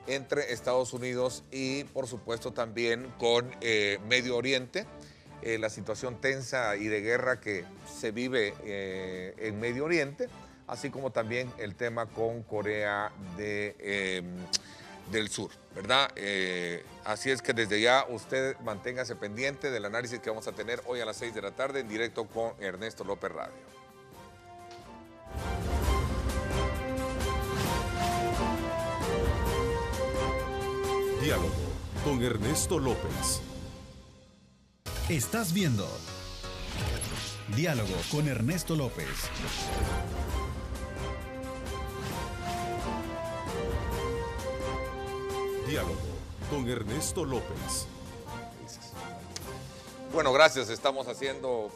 entre Estados Unidos y, por supuesto, también con Medio Oriente. La situación tensa y de guerra que se vive en Medio Oriente, así como también el tema con Corea del Sur, ¿verdad? Así es que desde ya usted manténgase pendiente del análisis que vamos a tener hoy a las 6 de la tarde en directo con Ernesto López Radio. Diálogo con Ernesto López. Estás viendo Diálogo con Ernesto López. Diálogo con Ernesto López. Bueno, gracias. Estamos haciendo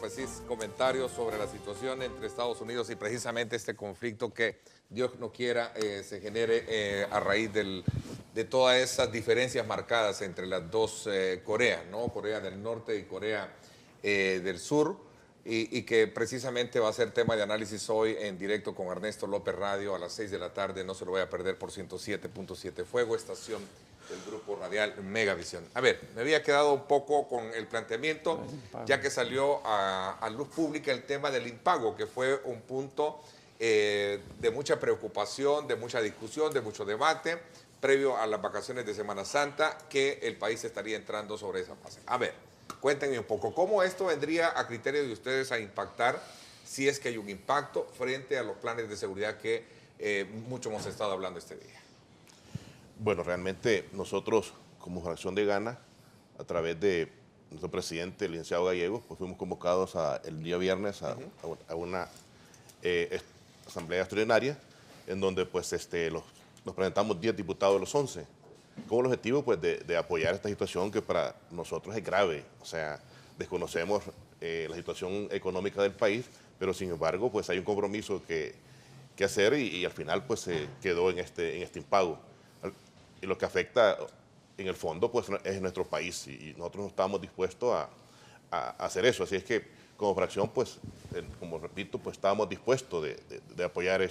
comentarios sobre la situación entre Estados Unidos y precisamente este conflicto que Dios no quiera se genere a raíz de todas esas diferencias marcadas entre las dos Coreas, ¿no? Corea del Norte y Corea del Sur, y que precisamente va a ser tema de análisis hoy en directo con Ernesto López Radio a las 6 de la tarde. No se lo voy a perder por 107.7 Fuego, estación del grupo radial Megavisión. A ver, me había quedado un poco con el planteamiento, ya que salió a luz pública el tema del impago, que fue un punto de mucha preocupación, de mucha discusión, de mucho debate, previo a las vacaciones de Semana Santa, que el país estaría entrando sobre esa fase. A ver, cuéntenme un poco, ¿cómo esto vendría a criterio de ustedes a impactar, si es que hay un impacto, frente a los planes de seguridad que mucho hemos estado hablando este día? Bueno, realmente nosotros, como Fracción de Gana, a través de nuestro presidente, el licenciado Gallegos, pues fuimos convocados el día viernes a una asamblea extraordinaria, en donde pues nos presentamos 10 diputados de los 11, con el objetivo pues de apoyar esta situación que para nosotros es grave. O sea, desconocemos la situación económica del país, pero sin embargo pues hay un compromiso que hacer y al final pues se quedó en este impago. Y lo que afecta en el fondo pues es nuestro país, y nosotros no estamos dispuestos a hacer eso. Así es que como fracción pues, como repito, pues estábamos dispuestos de apoyar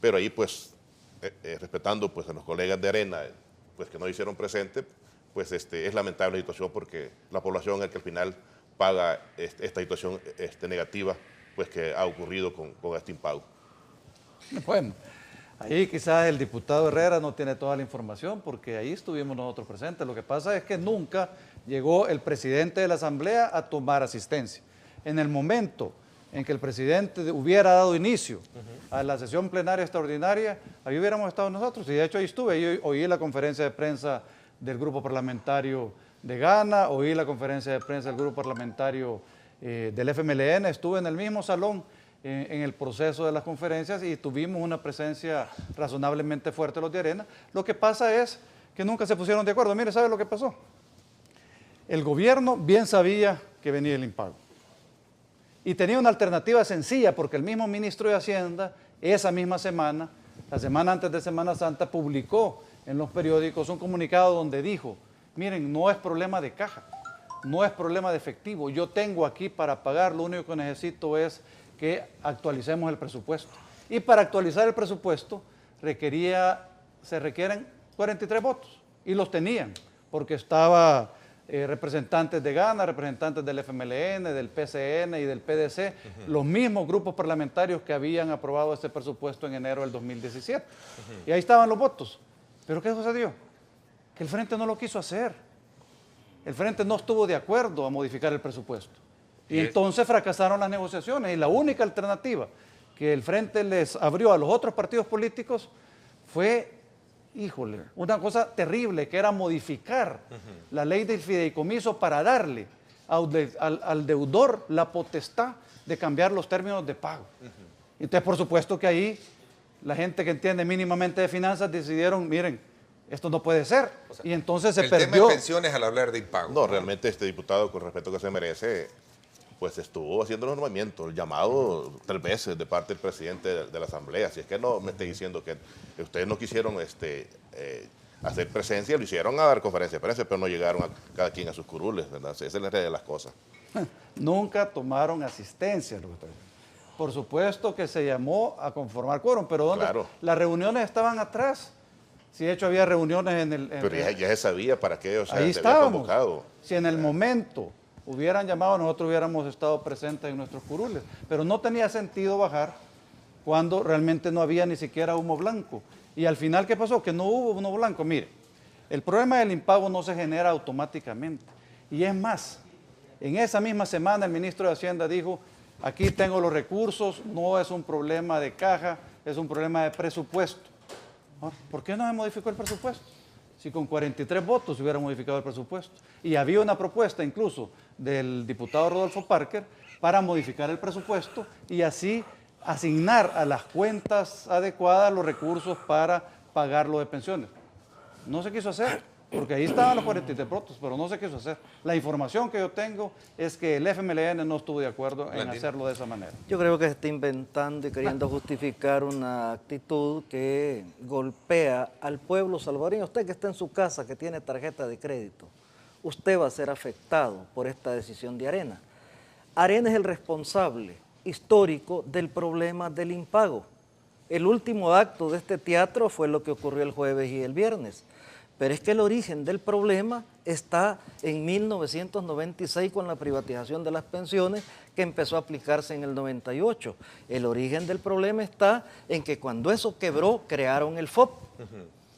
pero ahí pues respetando pues a los colegas de Arena pues que no hicieron presente, pues es lamentable la situación, porque la población es la que al final paga esta situación negativa pues que ha ocurrido con este impago. Bueno, ahí quizás el diputado Herrera no tiene toda la información, porque ahí estuvimos nosotros presentes. Lo que pasa es que nunca llegó el presidente de la Asamblea a tomar asistencia. En el momento en que el presidente hubiera dado inicio a la sesión plenaria extraordinaria, ahí hubiéramos estado nosotros. Y de hecho ahí estuve, ahí oí la conferencia de prensa del grupo parlamentario de Gana, oí la conferencia de prensa del grupo parlamentario del FMLN, estuve en el mismo salón en el proceso de las conferencias y tuvimos una presencia razonablemente fuerte los de Arena. Lo que pasa es que nunca se pusieron de acuerdo. Mire, ¿sabe lo que pasó? El gobierno bien sabía que venía el impago y tenía una alternativa sencilla porque el mismo ministro de Hacienda esa misma semana, la semana antes de Semana Santa, publicó en los periódicos un comunicado donde dijo: miren, no es problema de caja, no es problema de efectivo, yo tengo aquí para pagar, lo único que necesito es que actualicemos el presupuesto. Y para actualizar el presupuesto se requieren 43 votos, y los tenían, porque estaba representantes de Gana, representantes del FMLN, del PCN y del PDC, los mismos grupos parlamentarios que habían aprobado este presupuesto en enero del 2017. Y ahí estaban los votos. ¿Pero qué sucedió? Que el Frente no lo quiso hacer. El Frente no estuvo de acuerdo a modificar el presupuesto. Y entonces fracasaron las negociaciones. Y la única alternativa que el Frente les abrió a los otros partidos políticos fue, híjole, una cosa terrible, que era modificar la ley del fideicomiso para darle al deudor la potestad de cambiar los términos de pago. Entonces, por supuesto que ahí la gente que entiende mínimamente de finanzas decidieron, miren, esto no puede ser. O sea, y entonces se perdió. El tema de pensiones al hablar de impago. No, realmente este diputado, con respeto que se merece, pues estuvo haciendo el nombramiento, el llamado 3 veces de parte del presidente de la Asamblea. Así es que no me esté diciendo que ustedes no quisieron hacer presencia, lo hicieron a dar conferencia de prensa, pero no llegaron a cada quien a sus curules, ¿verdad? Esa es la realidad de las cosas. Nunca tomaron asistencia. Por supuesto que se llamó a conformar quórum, pero ¿dónde? Claro. Las reuniones estaban atrás. Si de hecho había reuniones en el... Pero ya se sabía para qué, o sea, ahí se había convocado. Si en el momento hubieran llamado, nosotros hubiéramos estado presentes en nuestros curules. Pero no tenía sentido bajar cuando realmente no había ni siquiera humo blanco. Y al final, ¿qué pasó? Que no hubo humo blanco. Mire, el problema del impago no se genera automáticamente. Y es más, en esa misma semana el ministro de Hacienda dijo: aquí tengo los recursos, no es un problema de caja, es un problema de presupuesto. ¿Por qué no se modificó el presupuesto? Si con 43 votos se hubiera modificado el presupuesto. Y había una propuesta incluso del diputado Rodolfo Parker para modificar el presupuesto y así asignar a las cuentas adecuadas los recursos para pagar lo de pensiones. No se quiso hacer, porque ahí estaban los 43 votos, pero no se quiso hacer. La información que yo tengo es que el FMLN no estuvo de acuerdo en hacerlo de esa manera. Yo creo que se está inventando y queriendo justificar una actitud que golpea al pueblo salvadoreño. Usted que está en su casa, que tiene tarjeta de crédito, usted va a ser afectado por esta decisión de Arena. Arena es el responsable histórico del problema del impago. El último acto de este teatro fue lo que ocurrió el jueves y el viernes. Pero es que el origen del problema está en 1996 con la privatización de las pensiones que empezó a aplicarse en el 98. El origen del problema está en que cuando eso quebró, crearon el FOP,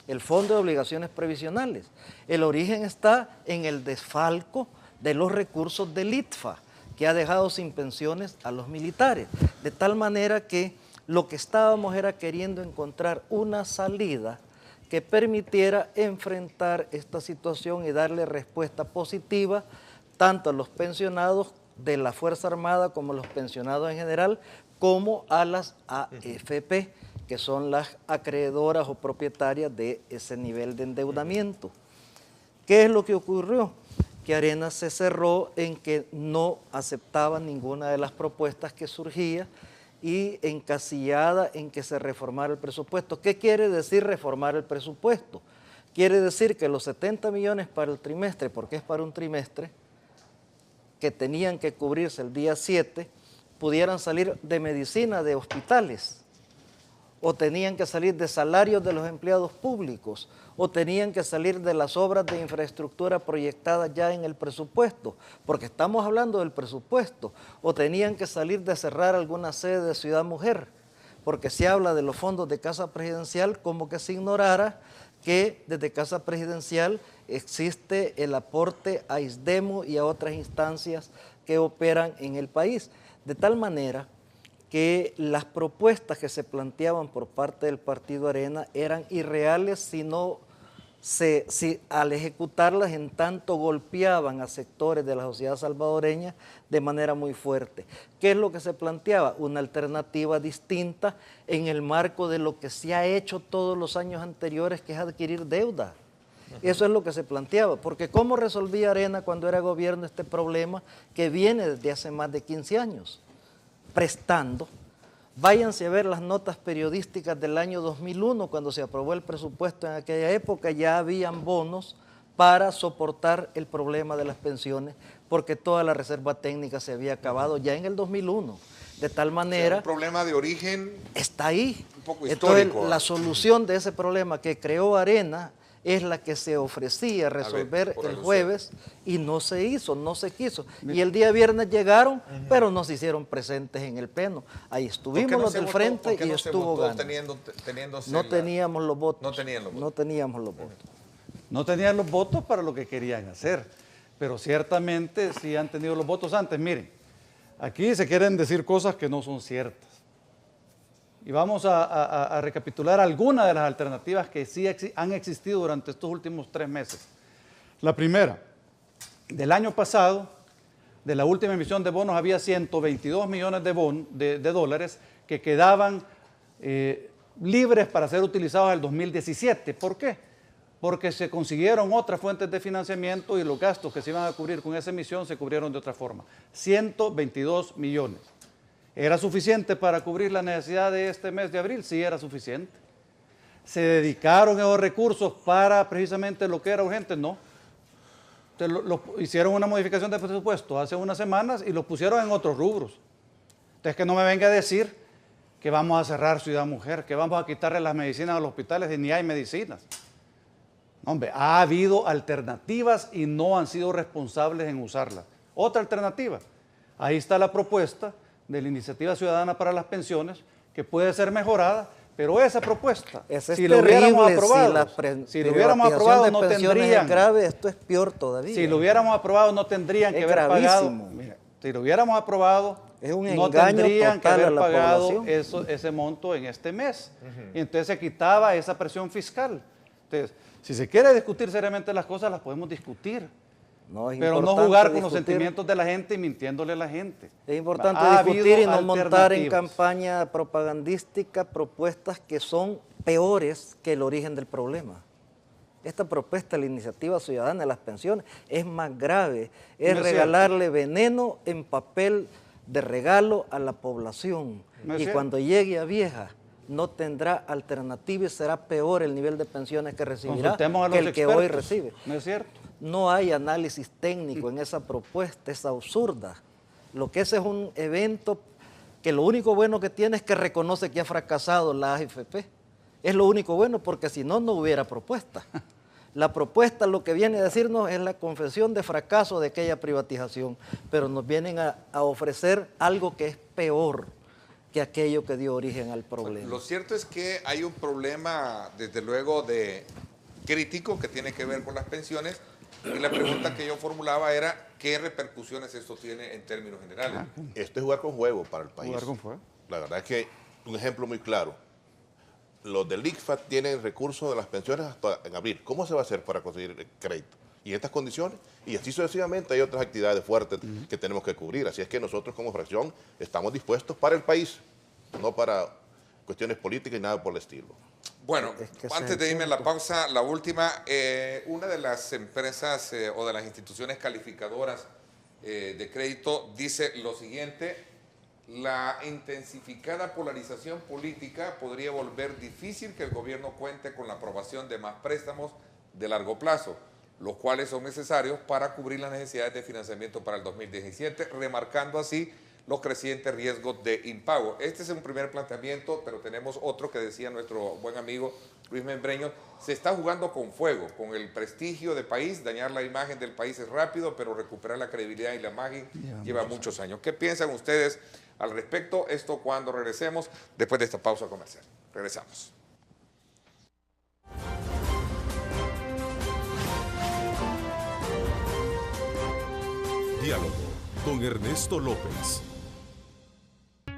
el Fondo de Obligaciones Previsionales. El origen está en el desfalco de los recursos del ITFA, que ha dejado sin pensiones a los militares. De tal manera que lo que estábamos era queriendo encontrar una salida que permitiera enfrentar esta situación y darle respuesta positiva tanto a los pensionados de la Fuerza Armada como a los pensionados en general, como a las AFP, que son las acreedoras o propietarias de ese nivel de endeudamiento. ¿Qué es lo que ocurrió? Que Arena se cerró en que no aceptaba ninguna de las propuestas que surgía y encasillada en que se reformara el presupuesto. ¿Qué quiere decir reformar el presupuesto? Quiere decir que los 70 millones para el trimestre, porque es para un trimestre, que tenían que cubrirse el día 7, pudieran salir de medicina de hospitales, o tenían que salir de salarios de los empleados públicos, o tenían que salir de las obras de infraestructura proyectadas ya en el presupuesto, porque estamos hablando del presupuesto, o tenían que salir de cerrar alguna sede de Ciudad Mujer, porque se habla de los fondos de Casa Presidencial como que se ignorara que desde Casa Presidencial existe el aporte a ISDEMO y a otras instancias que operan en el país. De tal manera que las propuestas que se planteaban por parte del Partido Arena eran irreales si al ejecutarlas en tanto golpeaban a sectores de la sociedad salvadoreña de manera muy fuerte. ¿Qué es lo que se planteaba? Una alternativa distinta en el marco de lo que se ha hecho todos los años anteriores, que es adquirir deuda. Eso es lo que se planteaba, porque ¿cómo resolvía Arena cuando era gobierno este problema que viene desde hace más de 15 años? Prestando. Váyanse a ver las notas periodísticas del año 2001, cuando se aprobó el presupuesto en aquella época, ya habían bonos para soportar el problema de las pensiones, porque toda la reserva técnica se había acabado ya en el 2001. De tal manera... un problema de origen... Está ahí. Un poco histórico. Entonces, la solución de ese problema que creó Arena es la que se ofrecía resolver el jueves y no se hizo, no se quiso. Y el día viernes llegaron, pero no se hicieron presentes en el pleno. Ahí estuvimos los del frente y estuvo Gana. No teníamos los votos. No tenían los votos. No teníamos los votos. No tenían los votos para lo que querían hacer, pero ciertamente sí han tenido los votos antes. Miren, aquí se quieren decir cosas que no son ciertas. Y vamos a recapitular algunas de las alternativas que sí han existido durante estos últimos 3 meses. La primera, del año pasado, de la última emisión de bonos, había 122 millones de dólares que quedaban libres para ser utilizados en el 2017. ¿Por qué? Porque se consiguieron otras fuentes de financiamiento y los gastos que se iban a cubrir con esa emisión se cubrieron de otra forma. 122 millones. ¿Era suficiente para cubrir la necesidad de este mes de abril? Sí, era suficiente. ¿Se dedicaron esos recursos para precisamente lo que era urgente? No. Hicieron una modificación de presupuesto hace unas semanas y los pusieron en otros rubros. Entonces, que no me venga a decir que vamos a cerrar Ciudad Mujer, que vamos a quitarle las medicinas a los hospitales y ni hay medicinas. No, hombre, ha habido alternativas y no han sido responsables en usarlas. Otra alternativa, ahí está la propuesta de la Iniciativa Ciudadana para las Pensiones, que puede ser mejorada, pero esa propuesta, si lo hubiéramos aprobado, no tendrían... Es grave, esto es peor todavía. Si lo hubiéramos aprobado, no tendrían que haber pagado... Mira, si lo hubiéramos aprobado, no tendrían que haber pagado ese monto en este mes. Y entonces se quitaba esa presión fiscal. Entonces, si se quiere discutir seriamente las cosas, las podemos discutir. Pero no jugar con los sentimientos de la gente y mintiéndole a la gente. Es importante discutir y no montar en campaña propagandística propuestas que son peores que el origen del problema. Esta propuesta de la Iniciativa Ciudadana de las Pensiones es más grave, es regalarle veneno en papel de regalo a la población. Y cuando llegue a vieja, no tendrá alternativa y será peor el nivel de pensiones que recibirá que el que hoy recibe. ¿No es cierto? No hay análisis técnico en esa propuesta, es absurda. Lo que es un evento que lo único bueno que tiene es que reconoce que ha fracasado la AFP. Es lo único bueno, porque si no, no hubiera propuesta. La propuesta lo que viene a decirnos es la confesión de fracaso de aquella privatización, pero nos vienen a ofrecer algo que es peor que aquello que dio origen al problema. Bueno, lo cierto es que hay un problema, desde luego, de crítico que tiene que ver con las pensiones, y la pregunta que yo formulaba era, ¿qué repercusiones esto tiene en términos generales? Esto es jugar con fuego para el país. Jugar con fuego. La verdad es que un ejemplo muy claro. Los del ICFA tienen recursos de las pensiones hasta en abril. ¿Cómo se va a hacer para conseguir el crédito? Y en estas condiciones, y así sucesivamente hay otras actividades fuertes que tenemos que cubrir. Así es que nosotros como fracción estamos dispuestos para el país, no para cuestiones políticas y nada por el estilo. Bueno, antes de irme a la pausa, la última, una de las empresas o de las instituciones calificadoras de crédito dice lo siguiente: la intensificada polarización política podría volver difícil que el gobierno cuente con la aprobación de más préstamos de largo plazo, los cuales son necesarios para cubrir las necesidades de financiamiento para el 2017, remarcando así los crecientes riesgos de impago. Este es un primer planteamiento, pero tenemos otro que decía nuestro buen amigo Luis Membreño: se está jugando con fuego, con el prestigio del país. Dañar la imagen del país es rápido, pero recuperar la credibilidad y la imagen lleva muchos años. ¿Qué piensan ustedes al respecto? Esto cuando regresemos, después de esta pausa comercial. Regresamos. Diálogo con Ernesto López.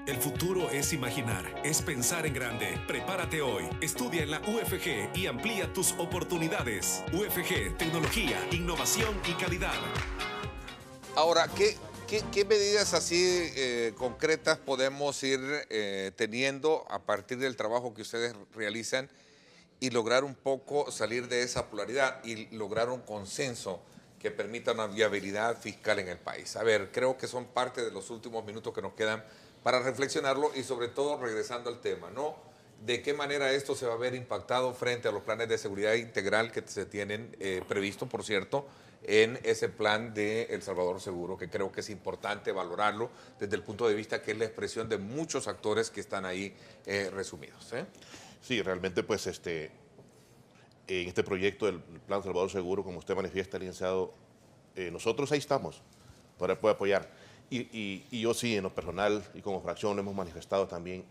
El futuro es imaginar, es pensar en grande. Prepárate hoy. Estudia en la UFG y amplía tus oportunidades. UFG, tecnología, innovación y calidad. Ahora, ¿qué medidas así concretas podemos ir teniendo a partir del trabajo que ustedes realizan y lograr un poco salir de esa polaridad y lograr un consenso que permita una viabilidad fiscal en el país? A ver, creo que son parte de los últimos minutos que nos quedan para reflexionarlo y sobre todo regresando al tema, ¿no? ¿De qué manera esto se va a ver impactado frente a los planes de seguridad integral que se tienen previsto, por cierto, en ese plan de El Salvador Seguro, que creo que es importante valorarlo desde el punto de vista que es la expresión de muchos actores que están ahí resumidos? Sí, realmente pues en este proyecto del Plan Salvador Seguro, como usted manifiesta, licenciado, nosotros ahí estamos para poder apoyar. Y yo sí, en lo personal y como fracción, lo hemos manifestado también.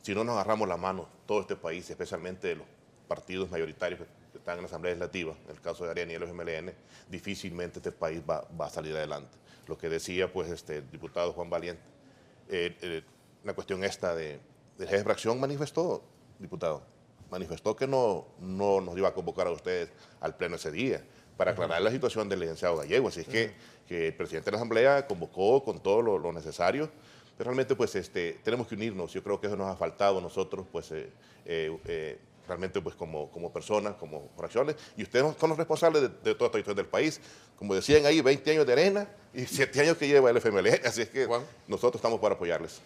Si no nos agarramos la mano, todo este país, especialmente los partidos mayoritarios que están en la Asamblea Legislativa, en el caso de Arena y el FMLN, difícilmente este país va a salir adelante. Lo que decía pues el diputado Juan Valiente, la cuestión esta del jefe de fracción manifestó, diputado, manifestó que no nos iba a convocar a ustedes al pleno ese día para aclarar la situación del licenciado Gallego. Así es que el presidente de la Asamblea convocó con todo lo necesario. Pero realmente pues tenemos que unirnos. Yo creo que eso nos ha faltado a nosotros pues realmente pues como personas, como fracciones, y ustedes son los responsables de toda esta historia del país. Como decían ahí, 20 años de Arena y 7 años que lleva el FMLN, así es que nosotros estamos para apoyarles.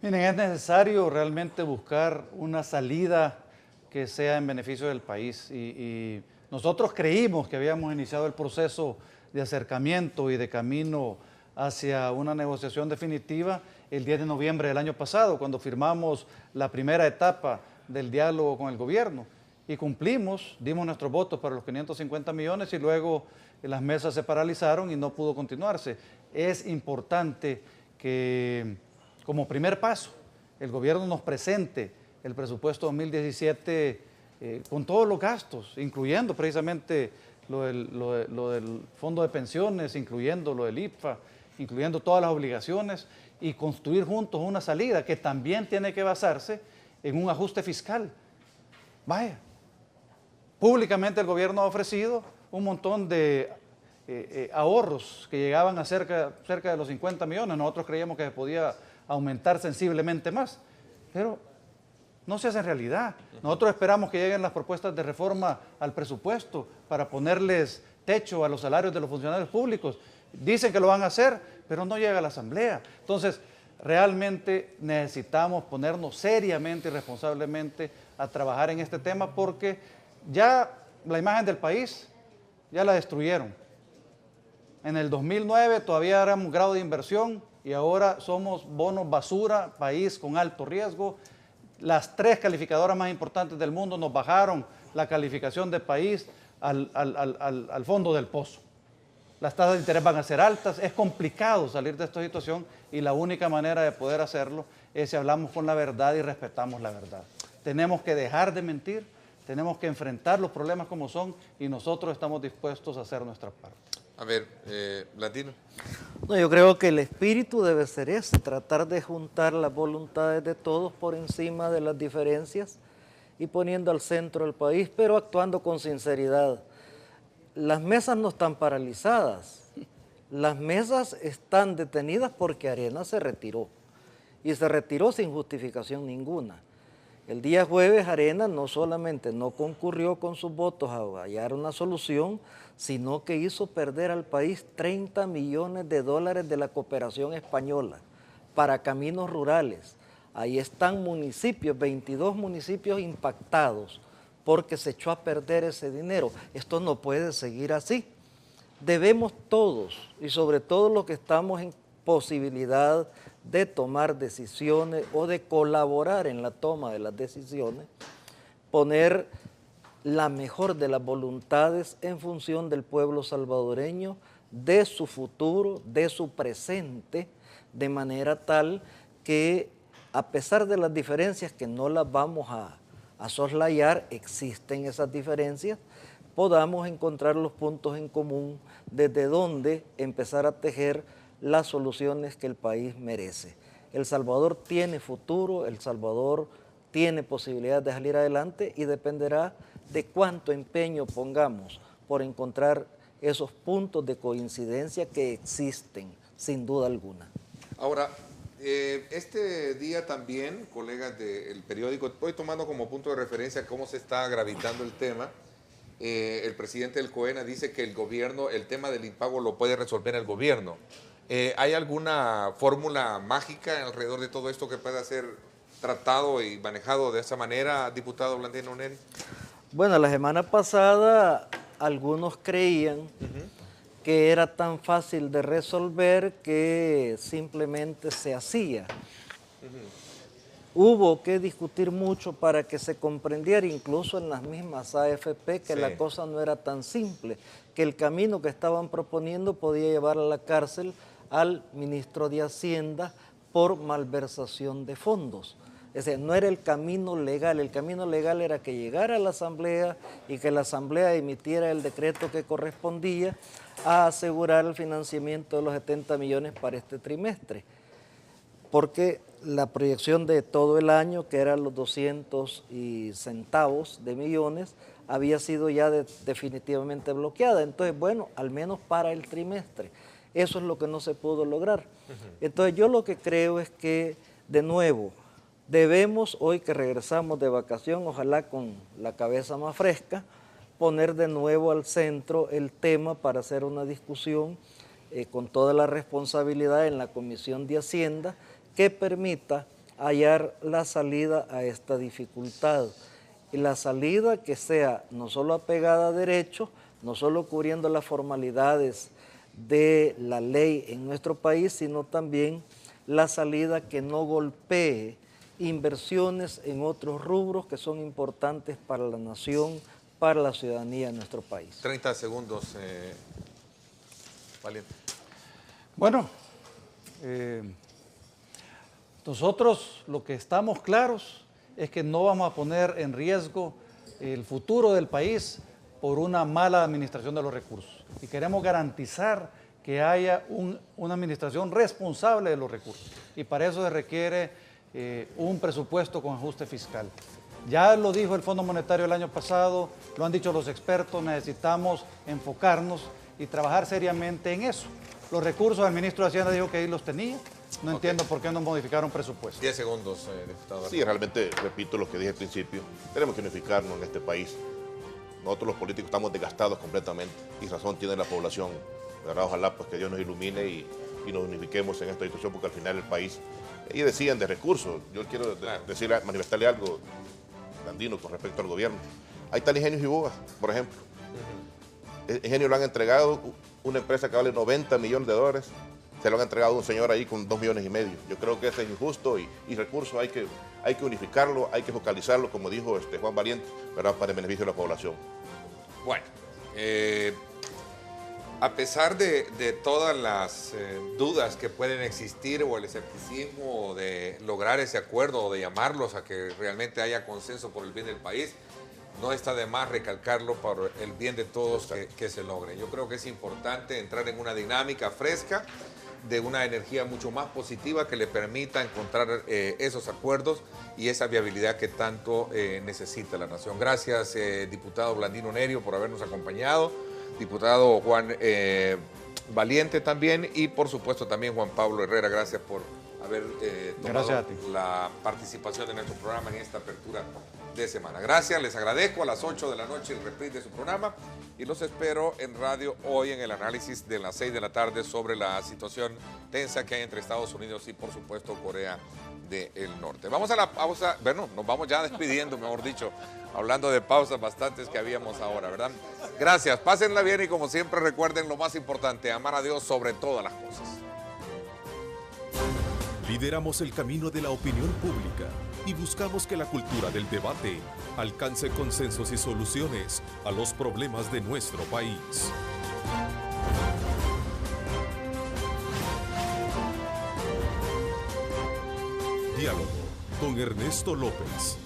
Miren, es necesario realmente buscar una salida que sea en beneficio del país y nosotros creímos que habíamos iniciado el proceso de acercamiento y de camino hacia una negociación definitiva el 10 de noviembre del año pasado, cuando firmamos la primera etapa del diálogo con el gobierno. Y cumplimos, dimos nuestros votos para los 550 millones y luego las mesas se paralizaron y no pudo continuarse. Es importante que, como primer paso, el gobierno nos presente el presupuesto 2017 con todos los gastos, incluyendo precisamente lo del fondo de pensiones, incluyendo lo del IPFA, incluyendo todas las obligaciones y construir juntos una salida que también tiene que basarse en un ajuste fiscal. Vaya, públicamente el gobierno ha ofrecido un montón de ahorros que llegaban a cerca de los 50 millones. Nosotros creíamos que se podía aumentar sensiblemente más, pero no se hace realidad. Nosotros esperamos que lleguen las propuestas de reforma al presupuesto para ponerles techo a los salarios de los funcionarios públicos. Dicen que lo van a hacer, pero no llega a la Asamblea. Entonces, realmente necesitamos ponernos seriamente y responsablemente a trabajar en este tema porque ya la imagen del país ya la destruyeron. En el 2009 todavía éramos grado de inversión y ahora somos bonos basura, país con alto riesgo. Las 3 calificadoras más importantes del mundo nos bajaron la calificación de país al fondo del pozo. Las tasas de interés van a ser altas, es complicado salir de esta situación y la única manera de poder hacerlo es si hablamos con la verdad y respetamos la verdad. Tenemos que dejar de mentir, tenemos que enfrentar los problemas como son y nosotros estamos dispuestos a hacer nuestra parte. A ver, Latino. No, yo creo que el espíritu debe ser ese, tratar de juntar las voluntades de todos por encima de las diferencias y poniendo al centro el país, pero actuando con sinceridad. Las mesas no están paralizadas, las mesas están detenidas porque Arena se retiró y se retiró sin justificación ninguna. El día jueves Arena no solamente no concurrió con sus votos a hallar una solución, sino que hizo perder al país 30 millones de dólares de la cooperación española para caminos rurales. Ahí están municipios, 22 municipios impactados porque se echó a perder ese dinero. Esto no puede seguir así. Debemos todos, y sobre todo los que estamos en posibilidad de tomar decisiones o de colaborar en la toma de las decisiones, poner la mejor de las voluntades en función del pueblo salvadoreño, de su futuro, de su presente, de manera tal que a pesar de las diferencias que no las vamos a soslayar, existen esas diferencias, podamos encontrar los puntos en común desde donde empezar a tejer las soluciones que el país merece. El Salvador tiene futuro, El Salvador tiene posibilidad de salir adelante y dependerá de cuánto empeño pongamos por encontrar esos puntos de coincidencia que existen, sin duda alguna. Ahora, este día también, colegas del periódico, estoy tomando como punto de referencia cómo se está gravitando el tema. El presidente del COENA dice que el gobierno, el tema del impago lo puede resolver el gobierno. ¿Hay alguna fórmula mágica alrededor de todo esto que pueda ser tratado y manejado de esa manera, diputado Blandino Neri? Bueno, la semana pasada algunos creían que era tan fácil de resolver que simplemente se hacía. Hubo que discutir mucho para que se comprendiera, incluso en las mismas AFP, que la cosa no era tan simple, que el camino que estaban proponiendo podía llevar a la cárcel al ministro de Hacienda por malversación de fondos. Es decir, no era el camino legal era que llegara a la Asamblea y que la Asamblea emitiera el decreto que correspondía a asegurar el financiamiento de los 70 millones para este trimestre. Porque la proyección de todo el año, que eran los 200 y centavos de millones, había sido ya definitivamente bloqueada. Entonces, bueno, al menos para el trimestre. Eso es lo que no se pudo lograr. Entonces, yo lo que creo es que, de nuevo, debemos, hoy que regresamos de vacación, ojalá con la cabeza más fresca, poner de nuevo al centro el tema para hacer una discusión con toda la responsabilidad en la Comisión de Hacienda que permita hallar la salida a esta dificultad. Y la salida que sea no solo apegada a derecho, no solo cubriendo las formalidades de la ley en nuestro país, sino también la salida que no golpee inversiones en otros rubros que son importantes para la nación, para la ciudadanía de nuestro país. 30 segundos, Valiente. Bueno, nosotros lo que estamos claros es que no vamos a poner en riesgo el futuro del país por una mala administración de los recursos. Y queremos garantizar que haya una administración responsable de los recursos. Y para eso se requiere un presupuesto con ajuste fiscal. Ya lo dijo el Fondo Monetario el año pasado, lo han dicho los expertos, necesitamos enfocarnos y trabajar seriamente en eso. Los recursos, el ministro de Hacienda dijo que ahí los tenía. No entiendo por qué no modificaron presupuesto. 10 segundos, diputado. Sí, realmente, repito lo que dije al principio, tenemos que unificarnos en este país. Nosotros los políticos estamos desgastados completamente y razón tiene la población. ¿Verdad? Ojalá pues, que Dios nos ilumine y nos unifiquemos en esta situación porque al final el país, ellos decían de recursos. Yo quiero manifestarle algo, Blandino, con respecto al gobierno. Ahí está el Ingenio Jiboa, por ejemplo. El Ingenio lo han entregado una empresa que vale 90 millones de dólares. Se lo han entregado a un señor ahí con 2,5 millones. Yo creo que eso es injusto y recursos hay que unificarlo, hay que focalizarlo, como dijo Juan Valiente, ¿verdad? Para el beneficio de la población. Bueno, a pesar de todas las dudas que pueden existir o el escepticismo de lograr ese acuerdo o de llamarlos a que realmente haya consenso por el bien del país, no está de más recalcarlo por el bien de todos que se logre. Yo creo que es importante entrar en una dinámica fresca de una energía mucho más positiva que le permita encontrar esos acuerdos y esa viabilidad que tanto necesita la nación. Gracias, diputado Blandino Nerio, por habernos acompañado, diputado Juan Valiente también y por supuesto también Juan Pablo Herrera, gracias por haber tomado la participación de nuestro programa en esta apertura de semana. Gracias, les agradezco. A las 8 de la noche el reprise de su programa y los espero en radio hoy en el análisis de las 6 de la tarde sobre la situación tensa que hay entre Estados Unidos y por supuesto Corea del Norte. Vamos a la pausa, bueno, nos vamos ya despidiendo, mejor dicho, hablando de pausas bastantes que habíamos ahora, ¿verdad? Gracias, pásenla bien y como siempre recuerden lo más importante, amar a Dios sobre todas las cosas. Lideramos el camino de la opinión pública y buscamos que la cultura del debate alcance consensos y soluciones a los problemas de nuestro país. Diálogo con Ernesto López.